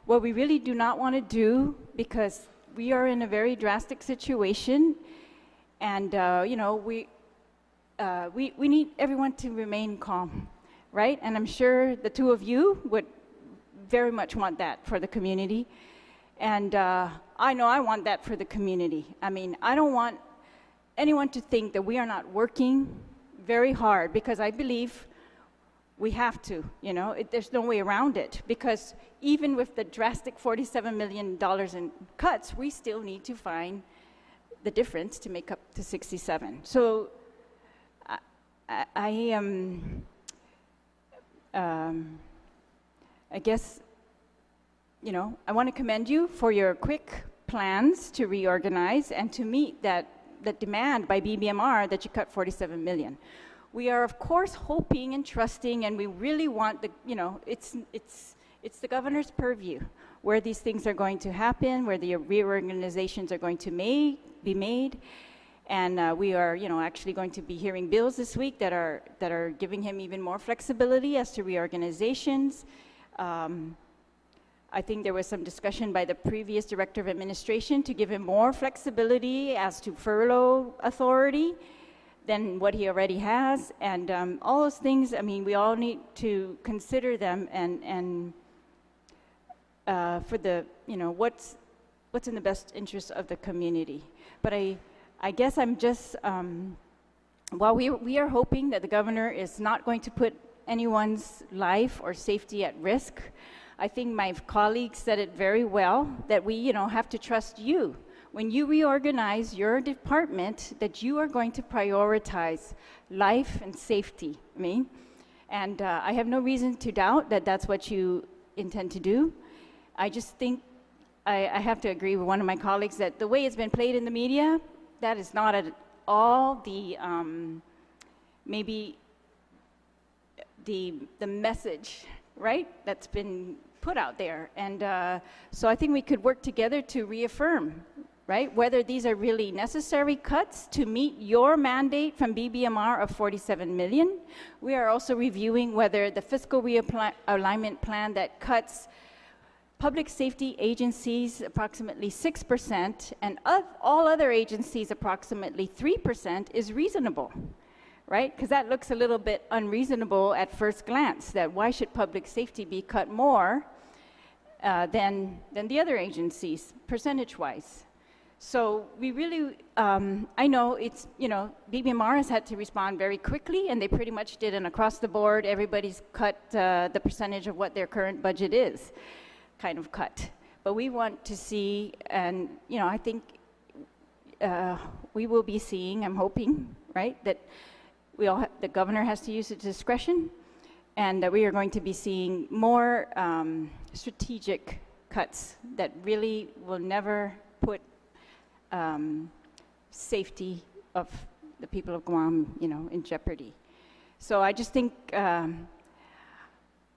What we really do not want to do, because we are in a very drastic situation, and, we need everyone to remain calm, right? And I'm sure the two of you would very much want that for the community. And I know I want that for the community. I mean, I don't want anyone to think that we are not working very hard, because I believe we have to, there's no way around it. Because even with the drastic $47 million in cuts, we still need to find the difference to make up to 67. So I guess, I want to commend you for your quick plans to reorganize and to meet that demand by BBMR that you cut 47 million. We are, of course, hoping and trusting, and we really want it's the governor's purview where these things are going to happen, where the reorganizations are going to be made. And we are, actually going to be hearing bills this week that are giving him even more flexibility as to reorganizations. I think there was some discussion by the previous director of administration to give him more flexibility as to furlough authority than what he already has. And all those things, I mean, we all need to consider them and for the, what's in the best interest of the community. But I guess I'm just, while we are hoping that the governor is not going to put anyone's life or safety at risk, I think my colleagues said it very well, that we, have to trust you. When you reorganize your department, that you are going to prioritize life and safety, and I have no reason to doubt that that's what you intend to do. I just think I have to agree with one of my colleagues that the way it's been played in the media, that is not at all the, maybe the message, right, that's been put out there. And so I think we could work together to reaffirm, right, whether these are really necessary cuts to meet your mandate from BBMR of 47 million. We are also reviewing whether the fiscal realignment plan that cuts public safety agencies approximately 6% and all other agencies approximately 3% is reasonable, right? Because that looks a little bit unreasonable at first glance, that why should public safety be cut more than the other agencies, percentage-wise? So we really, I know it's, BBMR has had to respond very quickly, and they pretty much did an across-the-board, everybody's cut the percentage of what their current budget is, kind of cut. But we want to see, and, I think we will be seeing, I'm hoping, right, that the governor has to use his discretion, and that we are going to be seeing more strategic cuts that really will never put safety of the people of Guam, in jeopardy. So I just think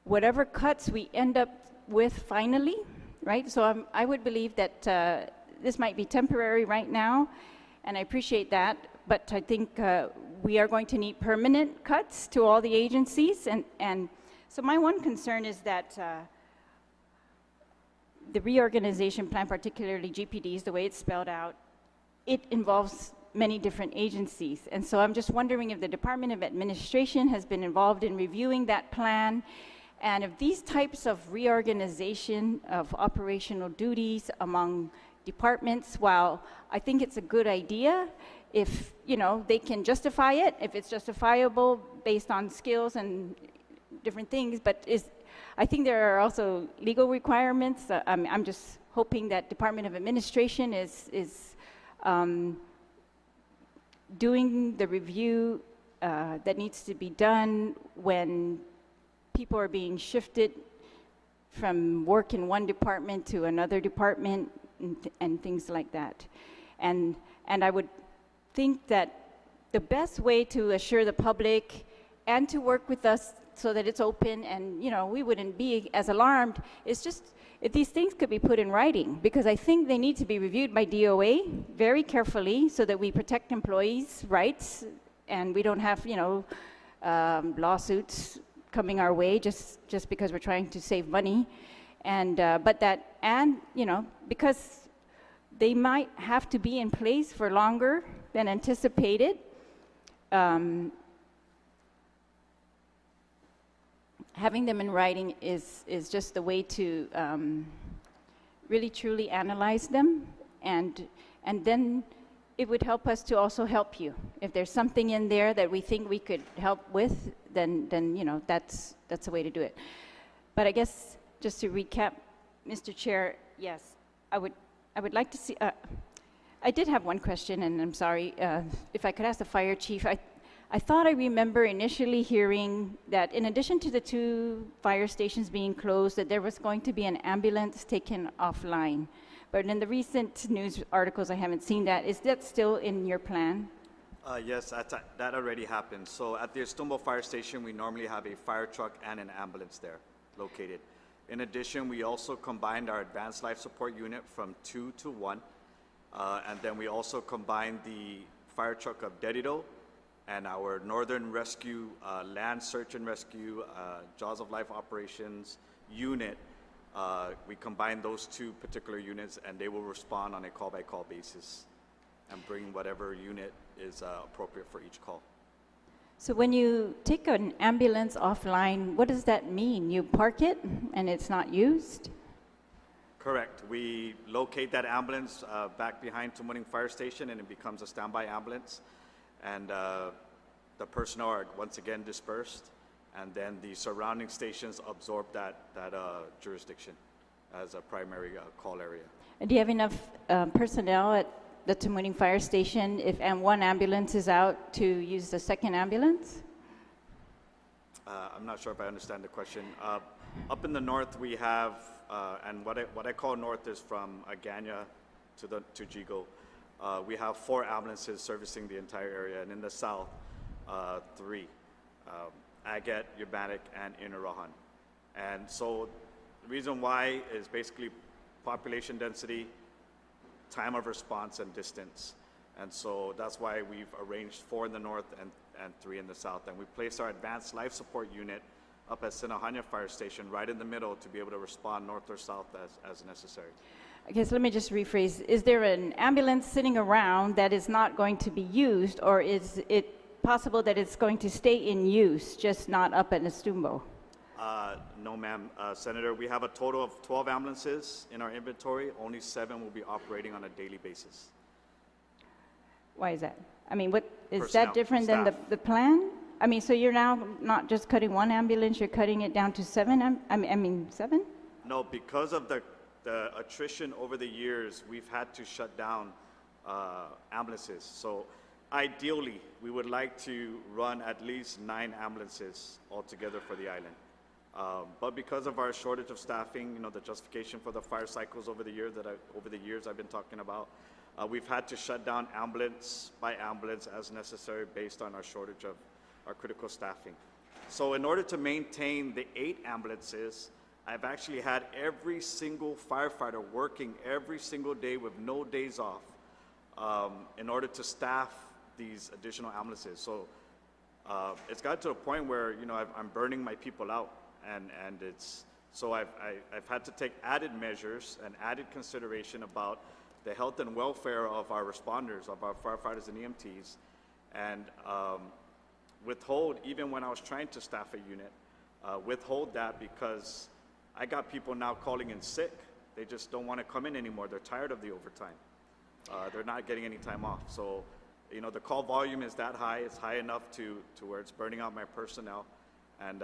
whatever cuts we end up with finally, right? So I would believe that this might be temporary right now, and I appreciate that, but I think we are going to need permanent cuts to all the agencies. And so my one concern is that the reorganization plan, particularly GPDs, the way it's spelled out, it involves many different agencies. And so I'm just wondering if the Department of Administration has been involved in reviewing that plan, and if these types of reorganization of operational duties among departments, while I think it's a good idea, if, you know, they can justify it, if it's justifiable based on skills and different things, but I think there are also legal requirements. I'm just hoping that Department of Administration is doing the review that needs to be done when people are being shifted from work in one department to another department and things like that. And I would think that the best way to assure the public and to work with us so that it's open and, you know, we wouldn't be as alarmed is just if these things could be put in writing, because I think they need to be reviewed by DOA very carefully so that we protect employees' rights and we don't have, you know, lawsuits coming our way just because we're trying to save money. And you know, because they might have to be in place for longer than anticipated, having them in writing is just the way to really truly analyze them, and then it would help us to also help you. If there's something in there that we think we could help with, then you know, that's the way to do it. But I guess just to recap, Mr. Chair, yes, I would like to see. I did have one question, and I'm sorry if I could ask the fire chief. I thought I remember initially hearing that in addition to the 2 fire stations being closed, that there was going to be an ambulance taken offline. But in the recent news articles, I haven't seen that. Is that still in your plan? Yes, that already happened. So at the Estumbo Fire Station, we normally have a fire truck and an ambulance there located. In addition, we also combined our advanced life support unit from 2 to 1. And then we also combined the fire truck of Dedido and our Northern Rescue Land Search and Rescue Jaws of Life Operations unit. We combined those 2 particular units, and they will respond on a call-by-call basis and bring whatever unit is appropriate for each call. So when you take an ambulance offline, what does that mean? You park it and it's not used? Correct. We locate that ambulance back behind Tumuning Fire Station, and it becomes a standby ambulance. And the personnel are once again dispersed, and then the surrounding stations absorb that jurisdiction as a primary call area. And do you have enough personnel at the Tumuning Fire Station if one ambulance is out to use the second ambulance? I'm not sure if I understand the question. Up in the north, we have, and what I call north is from Agana to Jigo. We have 4 ambulances servicing the entire area, and in the south, 3, Agat, Urbanic, and Inarajan. And so the reason why is basically population density, time of response, and distance. And so that's why we've arranged 4 in the north and 3 in the south. And we placed our advanced life support unit up at Sinahanya Fire Station right in the middle to be able to respond north or south as necessary. Okay, so let me just rephrase. Is there an ambulance sitting around that is not going to be used, or is it possible that it's going to stay in use, just not up at Estumbo? No, ma'am. Senator, we have a total of 12 ambulances in our inventory. Only 7 will be operating on a daily basis. Why is that? I mean, what is Personnel, that different than staff. the plan? I mean, so you're now not just cutting 1 ambulance, you're cutting it down to 7? I mean, 7? No, because of the attrition over the years, we've had to shut down ambulances. So ideally, we would like to run at least 9 ambulances altogether for the island. But because of our shortage of staffing, you know, the justification for the fire cycles over the years I've been talking about, we've had to shut down ambulance by ambulance as necessary based on our shortage of our critical staffing. So in order to maintain the 8 ambulances, I've actually had every single firefighter working every single day with no days off in order to staff these additional ambulances. So it's got to a point where, you know, I'm burning my people out, and it's, so I've had to take added measures and added consideration about the health and welfare of our responders, of our firefighters and EMTs, and withhold, even when I was trying to staff a unit, withhold that because I got people now calling in sick. They just don't want to come in anymore. They're tired of the overtime. They're not getting any time off. So, you know, the call volume is that high. It's high enough to where it's burning out my personnel, and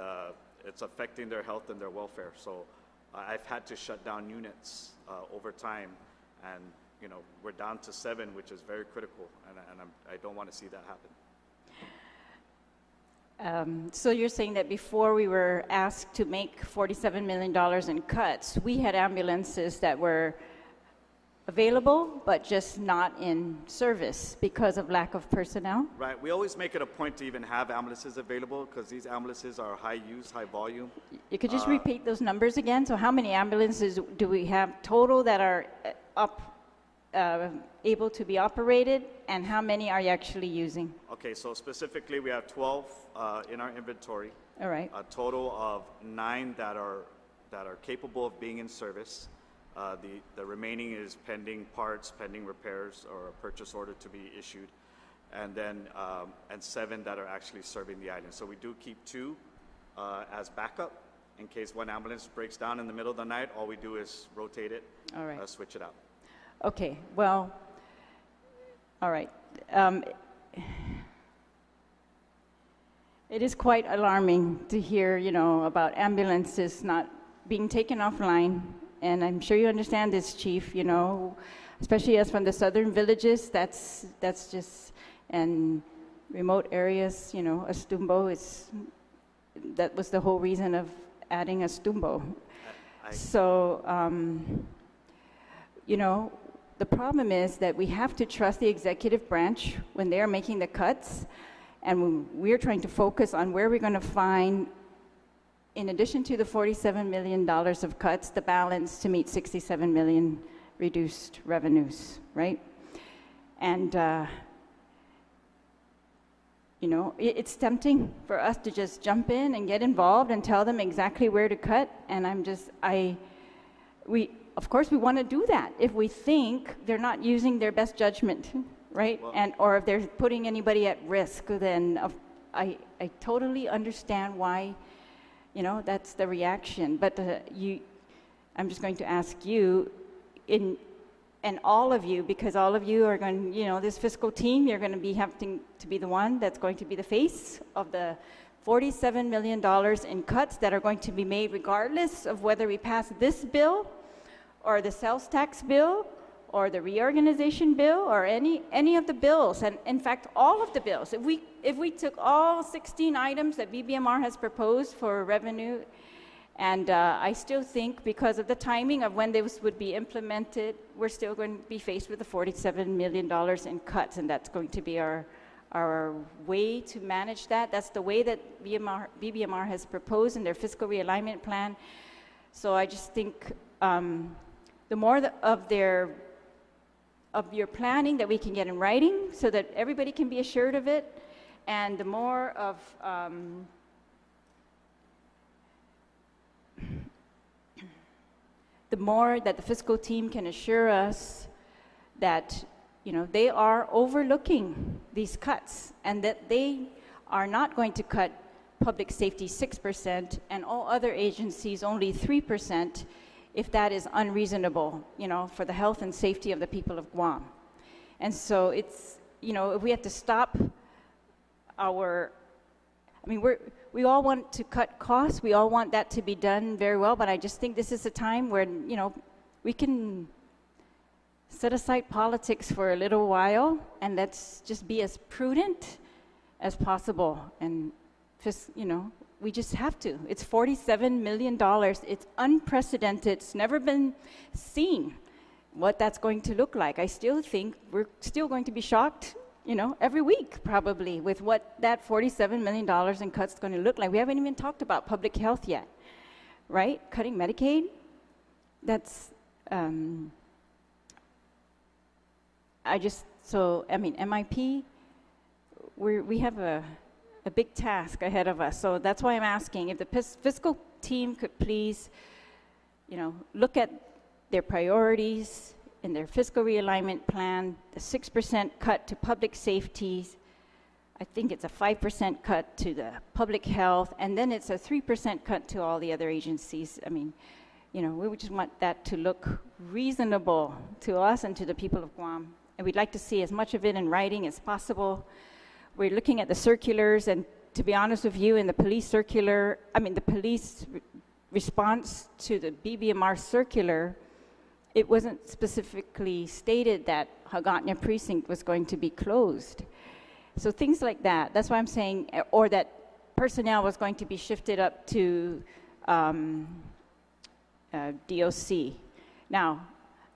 it's affecting their health and their welfare. So I've had to shut down units over time, and, you know, we're down to 7, which is very critical, and I don't want to see that happen. So you're saying that before we were asked to make $47 million in cuts, we had ambulances that were available, but just not in service because of lack of personnel? Right. We always make it a point to even have ambulances available because these ambulances are high use, high volume. You could just repeat those numbers again? So how many ambulances do we have total that are able to be operated, and how many are you actually using? Okay, so specifically we have 12 in our inventory. All right. A total of 9 that are capable of being in service. The remaining is pending parts, pending repairs, or a purchase order to be issued, and then and 7 that are actually serving the island. So we do keep 2 as backup in case one ambulance breaks down in the middle of the night. All we do is rotate it, all right. Switch it out. Okay, well, all right. It is quite alarming to hear, you know, about ambulances not being taken offline, and I'm sure you understand this, Chief, you know, especially as from the southern villages, that's just, and remote areas, you know, Astumbo that was the whole reason of adding Astumbo. So, you know, the problem is that we have to trust the executive branch when they are making the cuts, and we're trying to focus on where we're going to find, in addition to the $47 million of cuts, the balance to meet $67 million reduced revenues, right? And, you know, it's tempting for us to just jump in and get involved and tell them exactly where to cut, and of course, we want to do that if we think they're not using their best judgment, right? Well, or if they're putting anybody at risk, then I totally understand why, you know, that's the reaction. But I'm just going to ask you, and all of you, because all of you are going, you know, this fiscal team, you're going to be having to be the one that's going to be the face of the $47 million in cuts that are going to be made regardless of whether we pass this bill or the sales tax bill, or the reorganization bill, or any of the bills, and in fact, all of the bills. If we took all 16 items that BBMR has proposed for revenue, and I still think because of the timing of when those would be implemented, we're still going to be faced with the $47 million in cuts, and that's going to be our way to manage that. That's the way that BBMR has proposed in their fiscal realignment plan. So I just think the more of your planning that we can get in writing so that everybody can be assured of it, and the more of the more that the fiscal team can assure us that, you know, they are overlooking these cuts and that they are not going to cut public safety 6% and all other agencies only 3%, if that is unreasonable, you know, for the health and safety of the people of Guam. And so it's, you know, if we have to stop we all want to cut costs, we all want that to be done very well, but I just think this is a time where, you know, we can set aside politics for a little while, and let's just be as prudent as possible, and just, you know, we just have to. It's $47 million. It's unprecedented. It's never been seen what that's going to look like. I still think we're still going to be shocked, you know, every week probably with what that $47 million in cuts is going to look like. We haven't even talked about public health yet, right? Cutting Medicaid. That's, MIP, we have a big task ahead of us. So that's why I'm asking if the fiscal team could please, look at their priorities in their fiscal realignment plan, the 6% cut to public safety. I think it's a 5% cut to the public health, and then it's a 3% cut to all the other agencies. I mean, we just want that to look reasonable to us and to the people of Guam. And we'd like to see as much of it in writing as possible. We're looking at the circulars, and to be honest with you, in the police circular, the police response to the BBMR circular, it wasn't specifically stated that Hagåtña precinct was going to be closed. So things like that, that's why I'm saying, or that personnel was going to be shifted up to DOC. Now,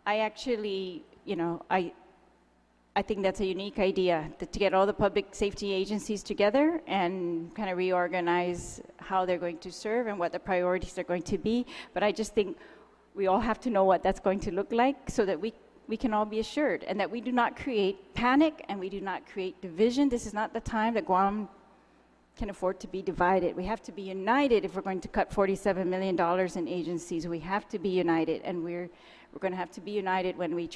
I actually, I think that's a unique idea, to get all the public safety agencies together and kind of reorganize how they're going to serve and what the priorities are going to be. But I just think we all have to know what that's going to look like so that we can all be assured, and that we do not create panic and we do not create division. This is not the time that Guam can afford to be divided. We have to be united if we're going to cut $47 million in agencies. We have to be united, and we're going to have to be united when we